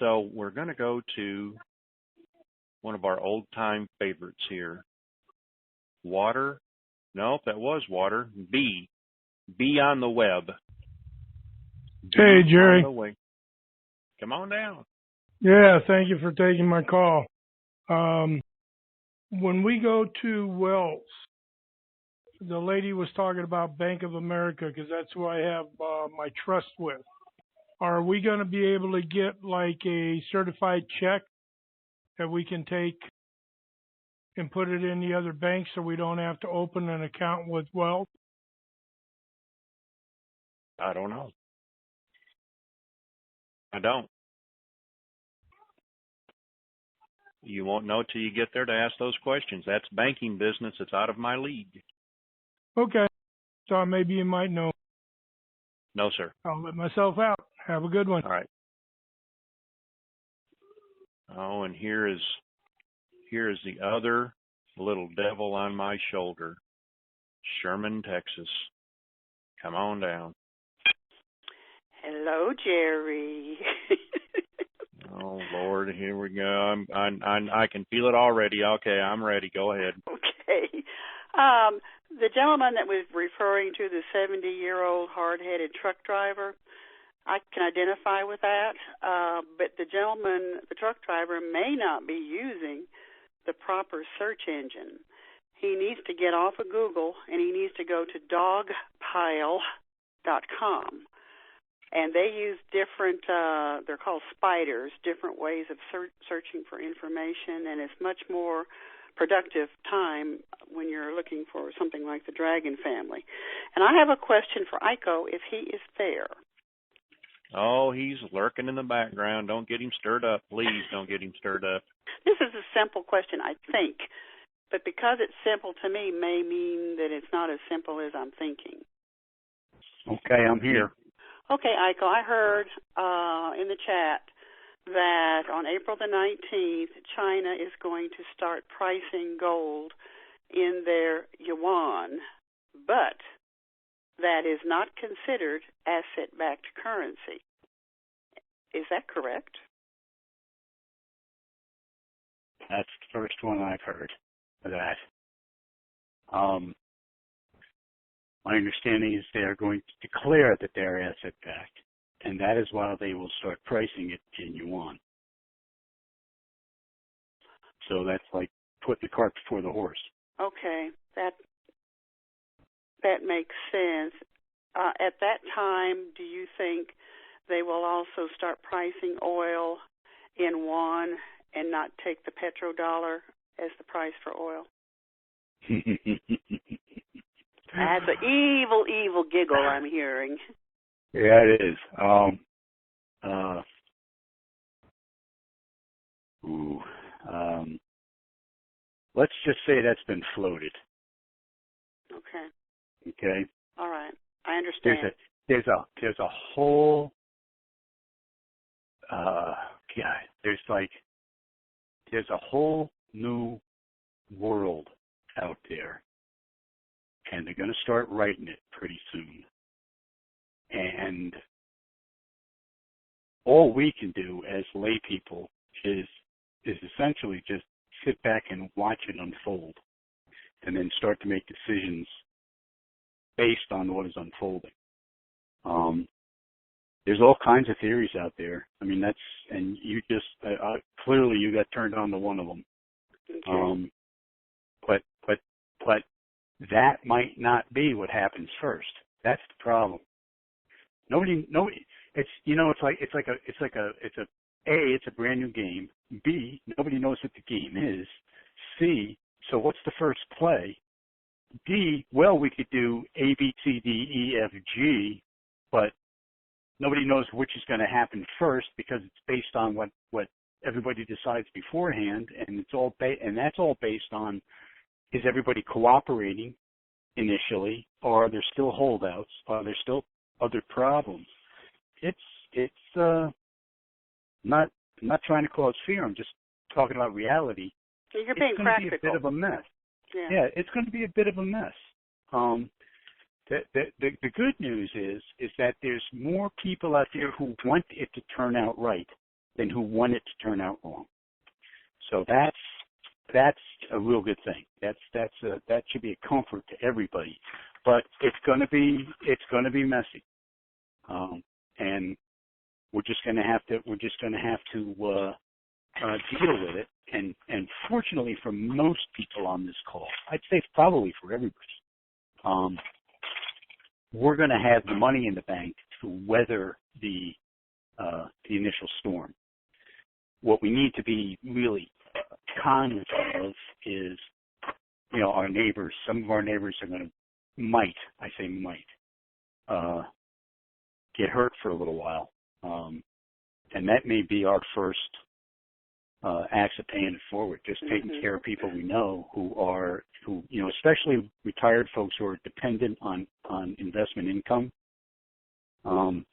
So we're going to go to one of our old-time favorites here. Water. No, that was water. B on the web. Hey, Jerry. Come on down. Yeah, thank you for taking my call. When we go to wells, the lady was talking about Bank of America because that's who I have my trust with. Are we going to be able to get like a certified check that we can take and put it in the other bank so we don't have to open an account with Wealth? I don't know. I don't. You won't know till you get there to ask those questions. That's banking business. It's out of my league. Okay. So maybe you might know. No, sir. I'll let myself out. Have a good one. All right. Oh, and here is the other little devil on my shoulder. Sherman, Texas. Come on down. Hello, Jerry. Oh Lord, here we go. I can feel it already. Okay, I'm ready. Go ahead. Okay. The gentleman that was referring to, the 70-year-old hard-headed truck driver, I can identify with that. But the gentleman, the truck driver, may not be using the proper search engine. He needs to get off of Google and he needs to go to dogpile.com. And they use different, they're called spiders, different ways of searching for information, and it's much more productive time when you're looking for something like the Dragon family. And I have a question for Iko, if he is there. Oh, he's lurking in the background. Don't get him stirred up. Please don't get him stirred up. This is a simple question, I think. But because it's simple to me may mean that it's not as simple as I'm thinking. Okay, I'm here. Okay, Iko, I heard in the chat that on April the 19th, China is going to start pricing gold in their yuan, but that is not considered asset-backed currency. Is that correct? That's the first one I've heard of that. My understanding is they are going to declare that they're asset-backed, and that is why they will start pricing it in yuan. So that's like putting the cart before the horse. Okay, that makes sense. At that time, do you think they will also start pricing oil in yuan and not take the petrodollar as the price for oil? That's an evil, evil giggle I'm hearing. Yeah, it is. Let's just say that's been floated. Okay. Okay. All right. I understand. There's a whole there's a whole new world out there, and they're going to start writing it pretty soon. And all we can do as lay people is essentially just sit back and watch it unfold, and then start to make decisions based on what is unfolding. There's all kinds of theories out there. I mean, and you just clearly you got turned on to one of them. Okay. But that might not be what happens first. That's the problem. Nobody. It's a brand new game. B, nobody knows what the game is. C, so what's the first play? D, well, we could do A, B, C, D, E, F, G, but nobody knows which is going to happen first because it's based on what everybody decides beforehand, and that's all based on, is everybody cooperating initially, or are there still holdouts? Are there still other problems? It's not trying to cause fear. I'm just talking about reality. So you're being practical. It's going to be a bit of a mess. Yeah, it's going to be a bit of a mess. The good news is that there's more people out there who want it to turn out right than who want it to turn out wrong. So that's a real good thing. That should be a comfort to everybody. But it's going to be messy, and we're just going to have to deal with it. And fortunately for most people on this call, I'd say probably for everybody, we're going to have the money in the bank to weather the initial storm. What we need to be really conscious of is, our neighbors. Some of our neighbors are going to might get hurt for a little while, and that may be our first acts of paying it forward. Just taking care of people we know who especially retired folks who are dependent on investment income.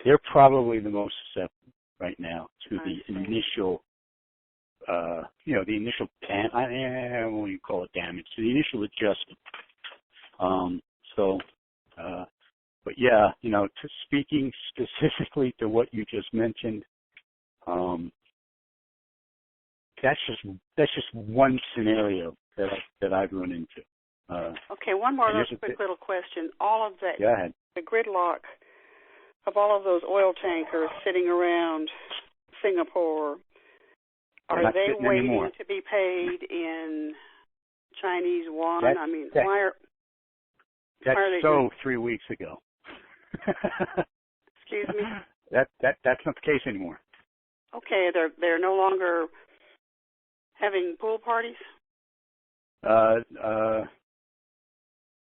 They're probably the most susceptible right now to the initial, I won't call it damage, to the initial adjustment. But yeah, to speaking specifically to what you just mentioned, that's just one scenario that I've run into. Okay, one more quick little question. All of that, go ahead. The gridlock of all of those oil tankers sitting around Singapore, are they waiting anymore to be paid in Chinese yuan? That's so 3 weeks ago. Excuse me? That's not the case anymore. Okay, they're no longer having pool parties?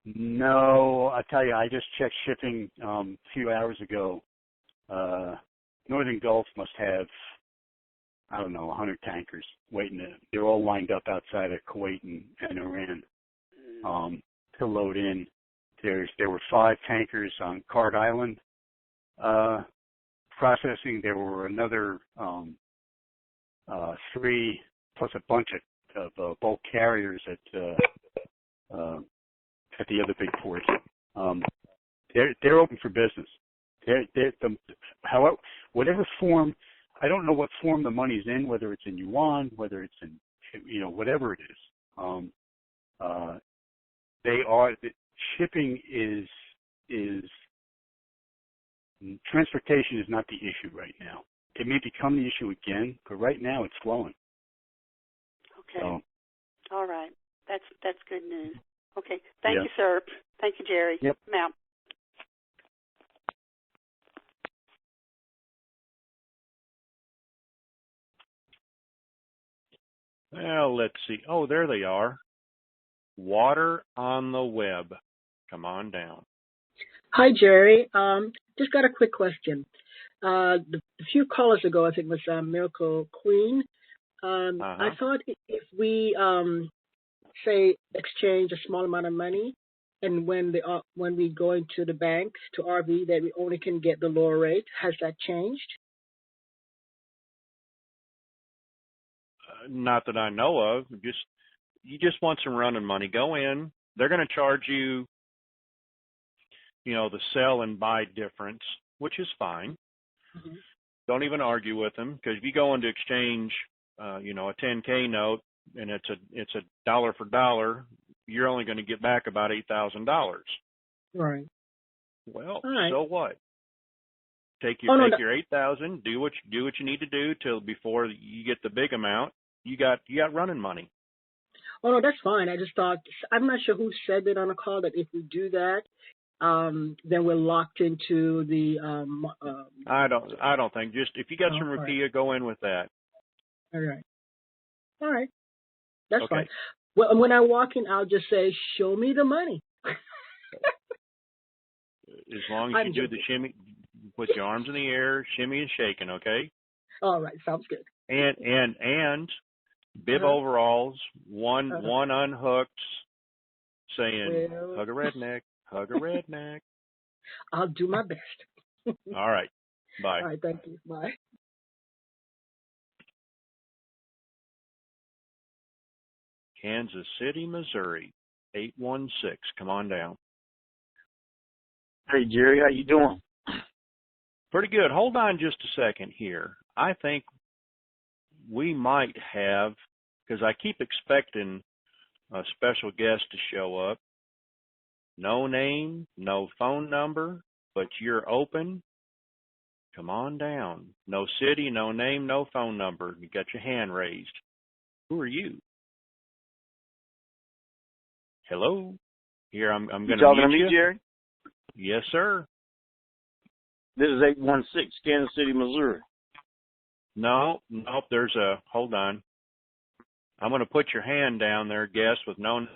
No, I tell you, I just checked shipping a few hours ago. Northern Gulf must have, 100 tankers waiting. They're all lined up outside of Kuwait and Iran to load in. There were 5 tankers on Card Island processing. There were another 3 plus a bunch of bulk carriers at the other big ports. They're open for business. However, whatever form, I don't know what form the money's in, whether it's in yuan, whether it's in, whatever it is. Shipping is transportation is not the issue right now. It may become the issue again, but right now it's flowing. Okay. So, all right. That's good news. Okay. Thank you, sir. Thank you, Jerry. Yep. I'm out. Well, let's see. Oh, there they are. Water on the web. Come on down. Hi, Jerry. Just got a quick question. A few callers ago, I think it was Miracle Queen. I thought if we, say, exchange a small amount of money, and when we go into the bank to RV, that we only can get the lower rate. Has that changed? Not that I know of. You just want some running money. Go in. They're going to charge you, the sell and buy difference, which is fine. Mm-hmm. Don't even argue with them, because if you go into exchange, a 10K note and it's a dollar for dollar, you're only going to get back about $8,000. Right. Well, right. So what? Take your 8,000. Do what you need to do till before you get the big amount. You got running money. Oh no, that's fine. I just thought, I'm not sure who said it on the call, that if we do that, then we're locked into the. I don't think. Just if you got some rupiah, go in with that. All right. That's fine. Well, when I walk in, I'll just say, "Show me the money." As long as you do the shimmy, put your arms in the air, shimmy and shaking, okay? All right, sounds good. And bib overalls, one unhooked, saying, hug a redneck, hug a redneck. I'll do my best. All right. Bye. All right, thank you. Bye. Kansas City, Missouri, 816. Come on down. Hey, Jerry, how you doing? Pretty good. Hold on just a second here. I think we might have, because I keep expecting a special guest to show up. No name, no phone number, but you're open. Come on down. No city, no name, no phone number. You got your hand raised. Who are you? Hello? Here, I'm going You to talking to mute me, you. Jerry? Yes, sir. This is 816, Kansas City, Missouri. No, nope. Hold on. I'm going to put your hand down there, guest, with no.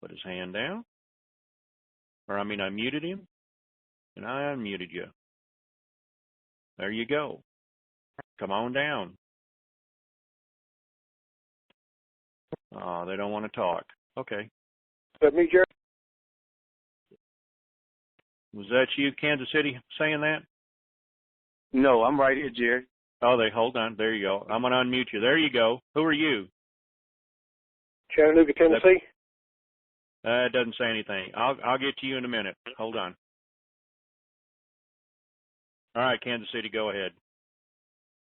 Put his hand down. I muted him, and I unmuted you. There you go. Come on down. Oh, they don't want to talk. Okay. Is that me, Jerry? Was that you, Kansas City, saying that? No, I'm right here, Jerry. Oh, hold on. There you go. I'm going to unmute you. There you go. Who are you? Chattanooga, Tennessee. It doesn't say anything. I'll get to you in a minute. Hold on. All right, Kansas City, go ahead.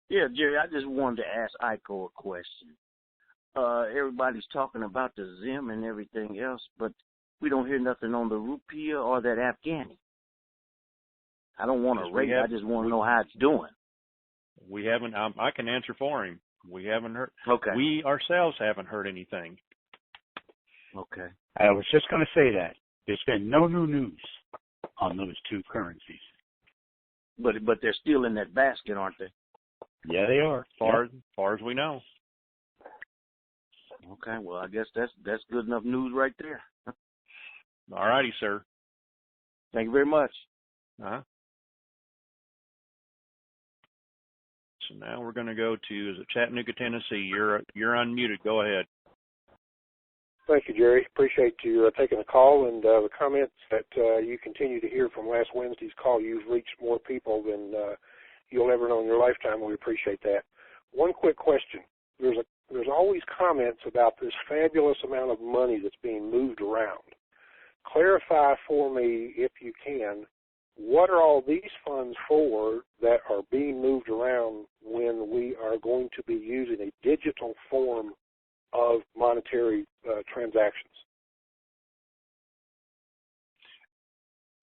Yeah, Jerry, I just wanted to ask Iko a question. Everybody's talking about the Zim and everything else, but we don't hear nothing on the rupiah or that Afghani. I don't want to rate. I just want to know how it's doing. We haven't. I can answer for him. We haven't heard. Okay. We ourselves haven't heard anything. Okay. I was just going to say that. There's been no new news on those two currencies. But they're still in that basket, aren't they? Yeah, they are. Far as we know. Okay. Well, I guess that's good enough news right there. All righty, sir. Thank you very much. Uh-huh. So now we're going to go to Chattanooga, Tennessee. You're unmuted. Go ahead. Thank you, Jerry. Appreciate you taking the call and the comments that you continue to hear from last Wednesday's call. You've reached more people than you'll ever know in your lifetime, and we appreciate that. One quick question. There's always comments about this fabulous amount of money that's being moved around. Clarify for me, if you can, what are all these funds for that are being moved around when we are going to be using a digital form of monetary transactions?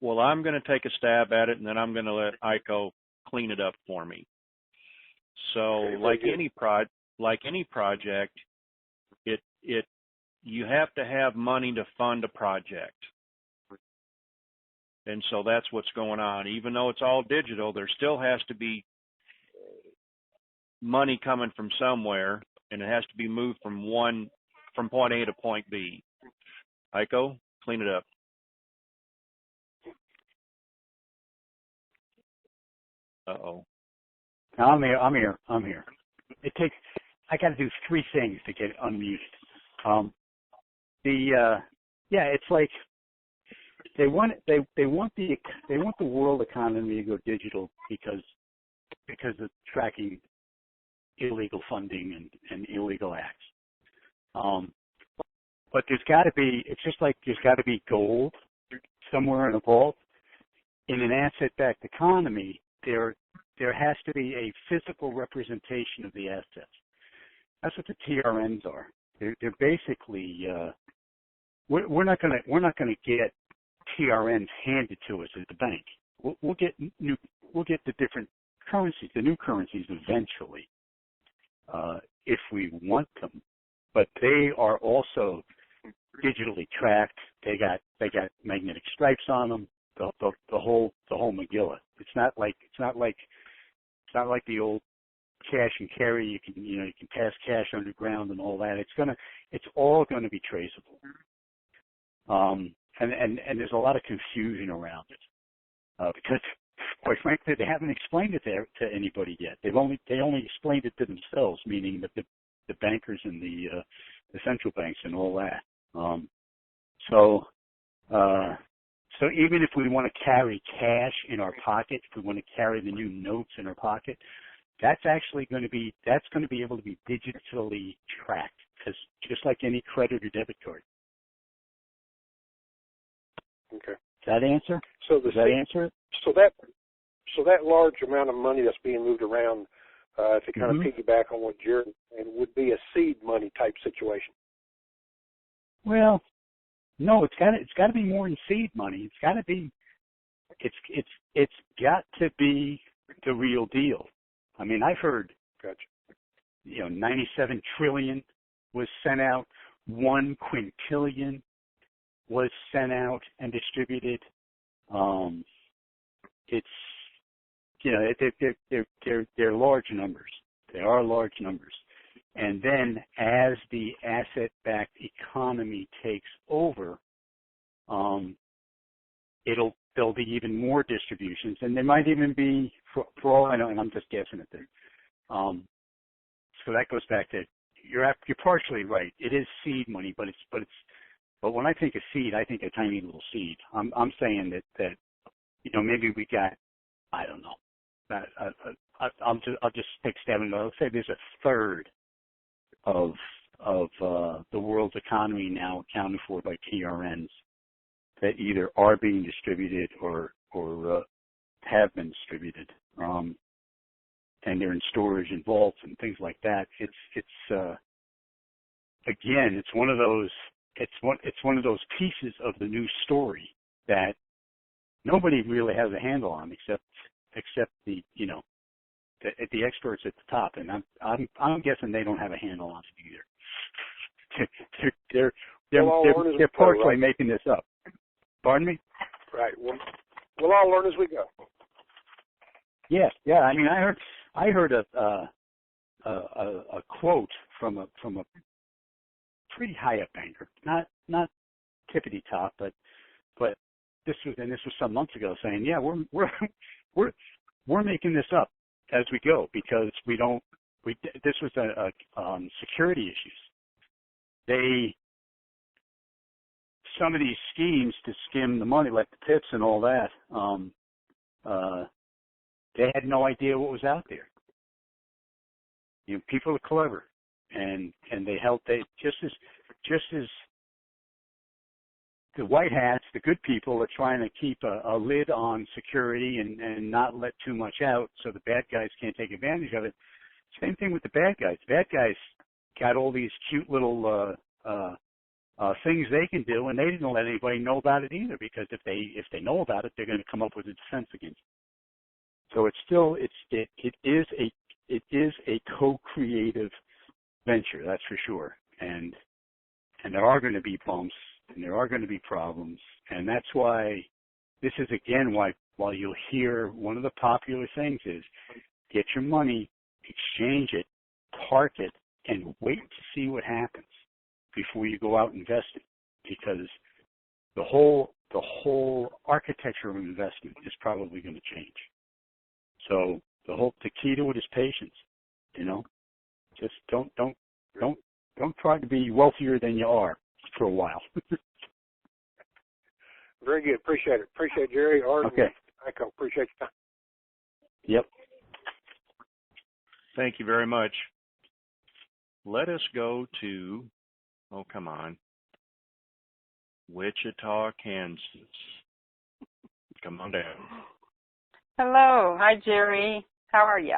Well, I'm going to take a stab at it, and then I'm going to let Iko clean it up for me. So, okay, like any project, you have to have money to fund a project. And so that's what's going on. Even though it's all digital, there still has to be money coming from somewhere, and it has to be moved from point A to point B. Iko, clean it up. Uh-oh. I'm here. I got to do three things to get unmuted. It's like they want the world economy to go digital because of tracking illegal funding and illegal acts. But there's got to be gold somewhere in a vault. In an asset-backed economy, there has to be a physical representation of the assets. That's what the TRNs are. They're basically we're not going to get TRNs handed to us at the bank. We'll get the different currencies, the new currencies eventually, if we want them. But they are also digitally tracked. They got magnetic stripes on them. The whole Megillah. It's not like the old cash and carry. You can pass cash underground and all that. It's all going to be traceable. And there's a lot of confusion around it because, quite frankly, they haven't explained it to anybody yet. They only explained it to themselves, meaning that the bankers and the central banks and all that. So even if we want to carry cash in our pocket, if we want to carry the new notes in our pocket, that's going to be able to be digitally tracked, because just like any credit or debit card. Okay. Does that answer? Does that answer it? So that large amount of money that's being moved around, to kind of piggyback on what Jared said, would be a seed money type situation. Well, no, it's got to be more than seed money. It's got to be the real deal. I mean, I've heard 97 trillion was sent out. 1 quintillion was sent out and distributed. It's, they're large numbers. They are large numbers. And then as the asset-backed economy takes over, there'll be even more distributions, and there might even be, for all I know, and I'm just guessing at this. So that goes back to you're partially right. It is seed money, but when I think of seed, I think a tiny little seed. I'm saying that maybe we got, I don't know. I'll just take a stab at it. I'll say there's a third of the world's economy now accounted for by TRNs that either are being distributed or have been distributed, and they're in storage and vaults and things like that. Again, it's one of those pieces of the new story that nobody really has a handle on except the experts at the top, and I'm guessing they don't have a handle on it either. They're partially making this up. Pardon me? Right. We'll all learn as we go. Yeah. I mean, I heard a quote from a pretty high up banker, not tippity top, but this was some months ago, saying, yeah, we're making this up as we go because this was security issues. Some of these schemes to skim the money, like the PIPs and all that, they had no idea what was out there. People are clever, and they just as the white hats, the good people, are trying to keep a lid on security and not let too much out so the bad guys can't take advantage of it. Same thing with the bad guys. The bad guys got all these cute little things they can do, and they didn't let anybody know about it either, because if they know about it, they're going to come up with a defense against it. So it is a co-creative venture, that's for sure. And there are going to be bumps, and there are going to be problems, and that's why this is again while you'll hear one of the popular things is get your money, exchange it, park it, and wait to see what happens before you go out investing, because the whole architecture of investment is probably going to change. So the key to it is patience. Just don't try to be wealthier than you are for a while. Very good. Appreciate it. Appreciate Jerry. Art. Okay. I appreciate your time. Yep. Thank you very much. Let us go to, come on, Wichita, Kansas. Come on down. Hello. Hi, Jerry. How are you?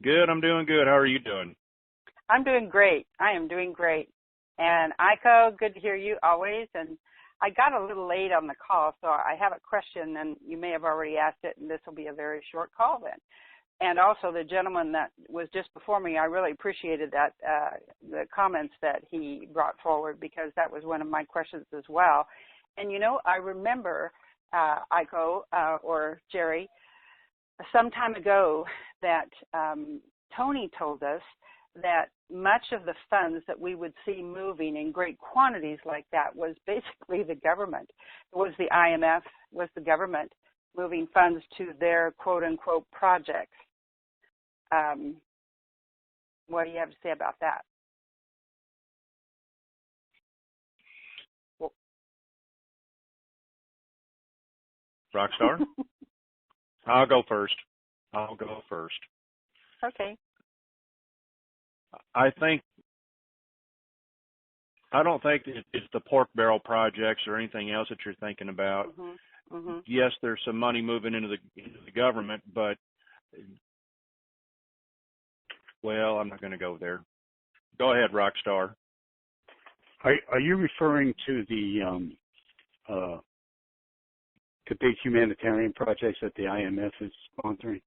Good. I'm doing good. How are you doing? I'm doing great. I am doing great. And Iko, good to hear you always. And I got a little late on the call, so I have a question, and you may have already asked it, and this will be a very short call then. And also the gentleman that was just before me, I really appreciated that, the comments that he brought forward, because that was one of my questions as well. And, I remember, Iko, or Jerry, some time ago that Tony told us that much of the funds that we would see moving in great quantities like that was basically the government. It was the IMF, was the government moving funds to their quote-unquote projects. What do you have to say about that? Rockstar? I'll go first. Okay. I don't think it's the pork barrel projects or anything else that you're thinking about. Mm-hmm. Mm-hmm. Yes, there's some money moving into the government, but, well, I'm not going to go there. Go ahead, Rockstar. Are you referring to the big humanitarian projects that the IMF is sponsoring?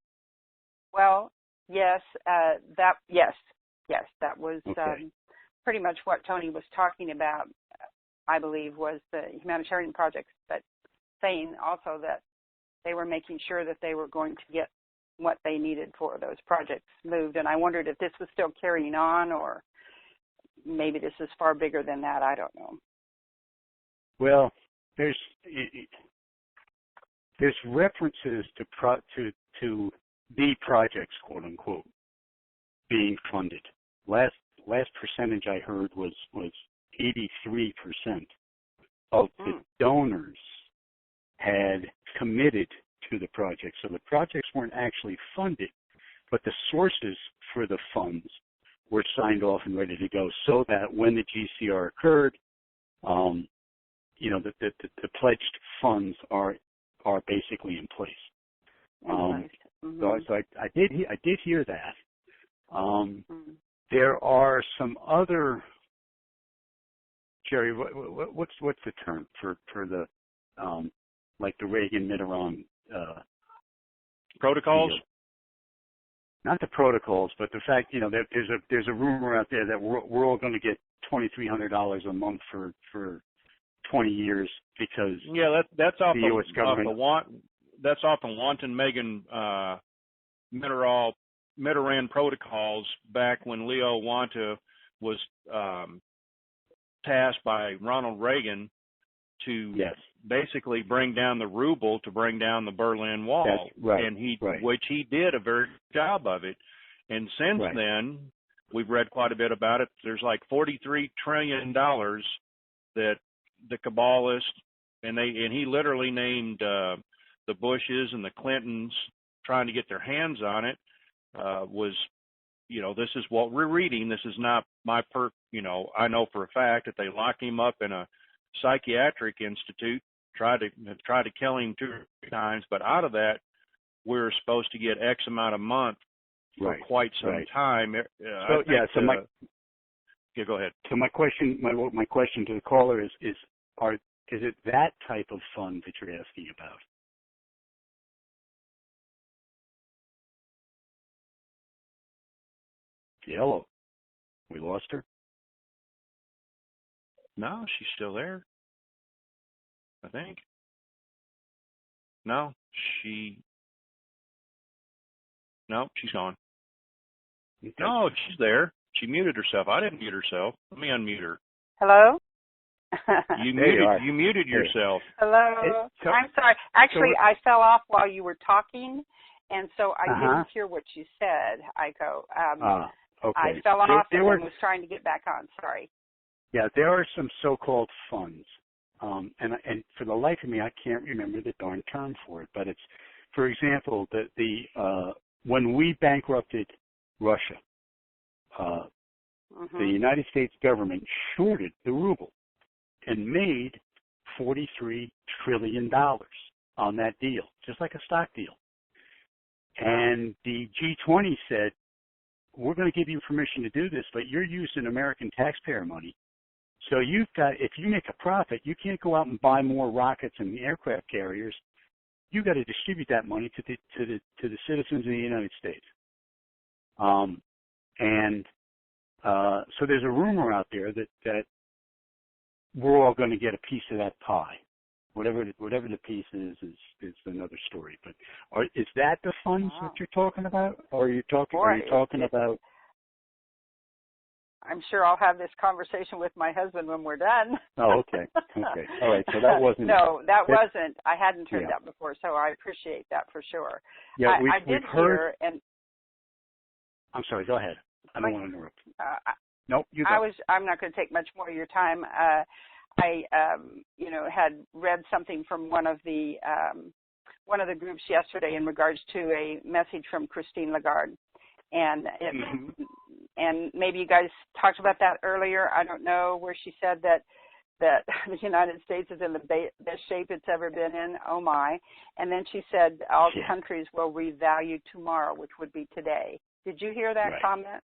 Well, yes, yes. Yes, that was Okay. pretty much what Tony was talking about, I believe, was the humanitarian projects, but saying also that they were making sure that they were going to get what they needed for those projects moved. And I wondered if this was still carrying on, or maybe this is far bigger than that. I don't know. Well, there's references to the projects, quote unquote, being funded. Last percentage I heard was 83% of the donors had committed to the project. So the projects weren't actually funded, but the sources for the funds were signed off and ready to go, so that when the GCR occurred, the pledged funds are basically in place. So I did hear that. There are some other, Jerry, what's the term for the like the Reagan-Mitterrand protocols? Deal. Not the protocols, but the fact that there's a rumor out there that we're all going to get $2,300 a month for 20 years because that's off the U.S. government. That's off the wanton Megan Mitterrand protocols back when Leo Wanta was tasked by Ronald Reagan to basically bring down the ruble, to bring down the Berlin Wall. That's right. And which he did a very good job of it. And since then, we've read quite a bit about it. There's like $43 trillion that the Kabbalists, and he literally named the Bushes and the Clintons trying to get their hands on it. This is what we're reading. This is not my I know for a fact that they locked him up in a psychiatric institute, tried to kill him 2 times, but out of that, we're supposed to get X amount a month for quite some time. Go ahead. So my question to the caller is it that type of fund that you're asking about? Hello. We lost her? No, she's still there. I think. No, she's gone. Okay. No, she's there. She muted herself. I didn't mute herself. Let me unmute her. Hello? You muted yourself. Hello. I'm sorry. Actually, I fell off while you were talking, and so I didn't hear what you said, Aiko. Okay. I fell off and was trying to get back on. Sorry. Yeah, there are some so-called funds, and for the life of me, I can't remember the darn term for it. But it's, for example, when we bankrupted Russia, the United States government shorted the ruble and made $43 trillion on that deal, just like a stock deal. And the G20 said, we're going to give you permission to do this, but you're using American taxpayer money. So if you make a profit, you can't go out and buy more rockets and aircraft carriers. You got to distribute that money to the citizens of the United States. So there's a rumor out there that we're all going to get a piece of that pie. Whatever the piece is another story. But is that the funds that you're talking about, or are you talking about? I'm sure I'll have this conversation with my husband when we're done. Oh, okay. All right. So that wasn't. No, that wasn't. I hadn't heard that before, so I appreciate that for sure. Yeah, I did hear, and I'm sorry. Go ahead. I don't want to interrupt. Nope. You go. I'm not going to take much more of your time. I had read something from one of the groups yesterday in regards to a message from Christine Lagarde, and and maybe you guys talked about that earlier. I don't know, where she said that the United States is in the best shape it's ever been in. Oh my! And then she said all countries will revalue tomorrow, which would be today. Did you hear that comment?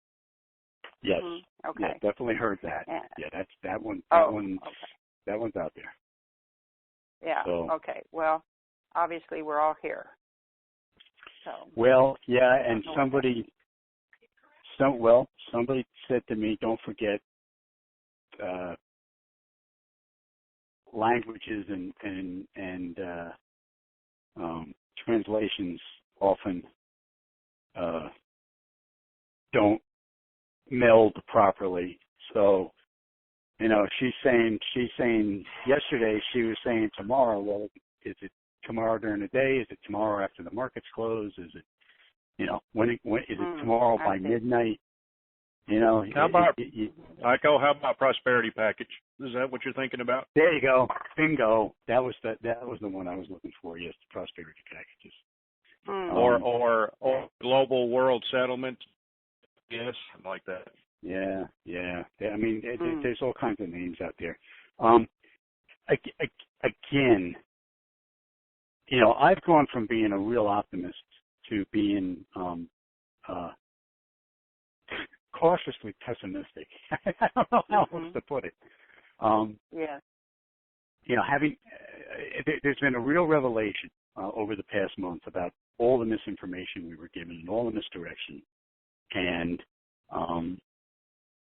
Yes. Okay. Yeah, definitely heard that. Yeah, that's that one. That one's out there. Yeah. So, okay. Well, obviously we're all here. So. Well, yeah, and somebody said to me, don't forget languages and translations often don't meld properly. So, she's saying yesterday she was saying tomorrow. Well, is it tomorrow during the day? Is it tomorrow after the markets close? Is it, when is it tomorrow by midnight? How about Iko? How about prosperity package? Is that what you're thinking about? There you go, bingo. That was the one I was looking for. Yes, the prosperity packages. Or global world settlement. Yes, something like that. Yeah. I mean, there's all kinds of names out there. Again, I've gone from being a real optimist to being cautiously pessimistic. I don't know how else to put it. There's been a real revelation over the past month about all the misinformation we were given and all the misdirection. And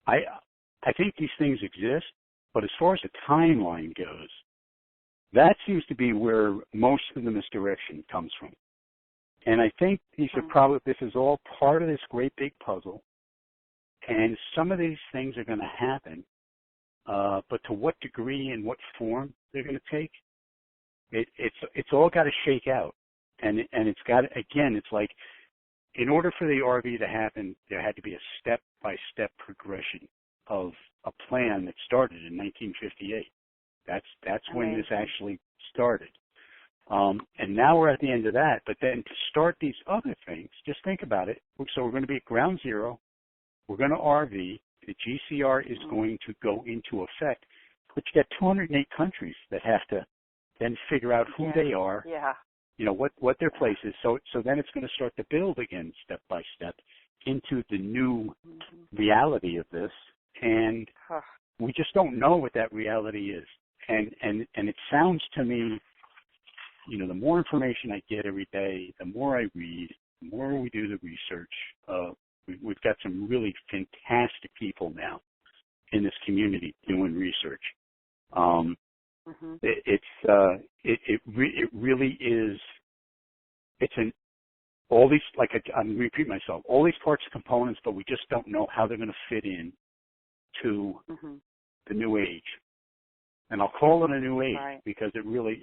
I think these things exist, but as far as the timeline goes, that seems to be where most of the misdirection comes from. And I think this is all part of this great big puzzle. And some of these things are going to happen, but to what degree and what form they're going to take, it's all got to shake out. And it's got, again, it's like, in order for the RV to happen, there had to be a step-by-step progression of a plan that started in 1958. That's when this actually started. And now we're at the end of that. But then to start these other things, just think about it. So we're going to be at ground zero. We're going to RV. The GCR is going to go into effect. But you got 208 countries that have to then figure out who they are. Yeah. What their place is. So then it's going to start to build again step by step into the new reality of this. And we just don't know what that reality is. And it sounds to me, the more information I get every day, the more I read, the more we do the research. We've got some really fantastic people now in this community doing research. It really is. All these, like I'm repeating myself, all these parts and components, but we just don't know how they're going to fit in to the new age. And I'll call it a new age because it really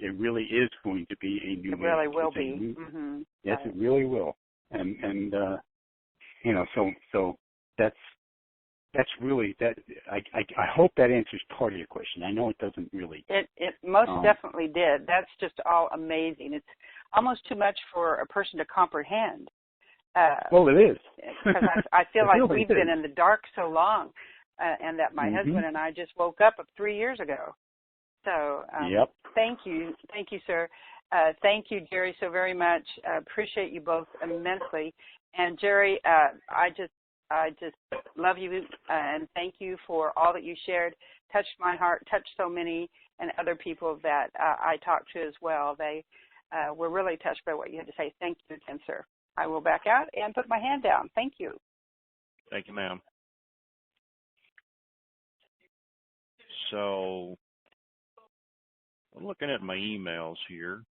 is going to be a new age. It really will be. Yes, it really will. And so that's really that. I hope that answers part of your question. I know it doesn't really. It most definitely did. That's just all amazing. It's almost too much for a person to comprehend. Well, it is. Because I feel like we've been in the dark so long, and that my husband and I just woke up 3 years ago. So thank you, sir. Thank you, Jerry, so very much. Appreciate you both immensely. And Jerry, I just love you and thank you for all that you shared. Touched my heart, touched so many and other people that I talked to as well. They were really touched by what you had to say. Thank you again, sir. I will back out and put my hand down. Thank you. Thank you, ma'am. So, I'm looking at my emails here.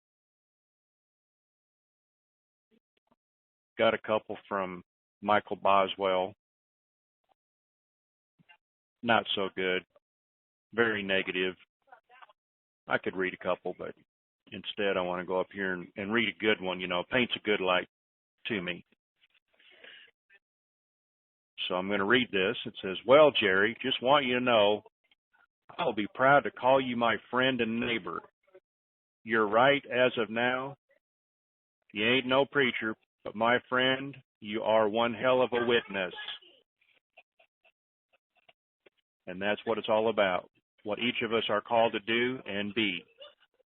Got a couple from Michael Boswell. Not so good. Very negative. I could read a couple, but instead I want to go up here and read a good one. Paints a good light to me. So I'm going to read this. It says, "Well, Jerry, just want you to know, I'll be proud to call you my friend and neighbor. You're right as of now. You ain't no preacher, but my friend, you are one hell of a witness." And that's what it's all about, what each of us are called to do and be.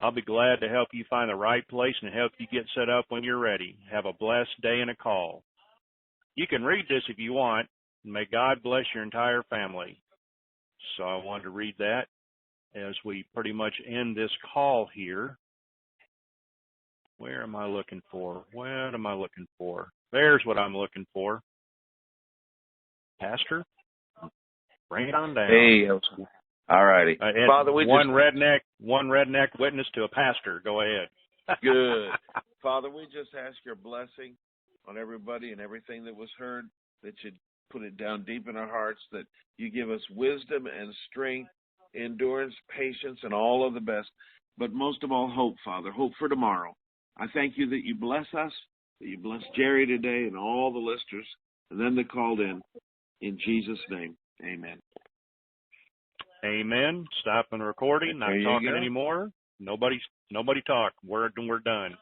I'll be glad to help you find the right place and help you get set up when you're ready. Have a blessed day and a call. You can read this if you want. May God bless your entire family. So I wanted to read that as we pretty much end this call here. Where am I looking for? What am I looking for? There's what I'm looking for. Pastor, bring it on down. Hey, all righty. Father, one redneck witness to a pastor. Go ahead. Good. Father, we just ask your blessing on everybody and everything that was heard, that you put it down deep in our hearts, that you give us wisdom and strength, endurance, patience, and all of the best. But most of all, hope, Father, hope for tomorrow. I thank you that you bless us, that you bless Jerry today and all the listeners, and then they called in Jesus' name, amen. Amen. Stopping recording. Not talking anymore. Nobody talk. We're done.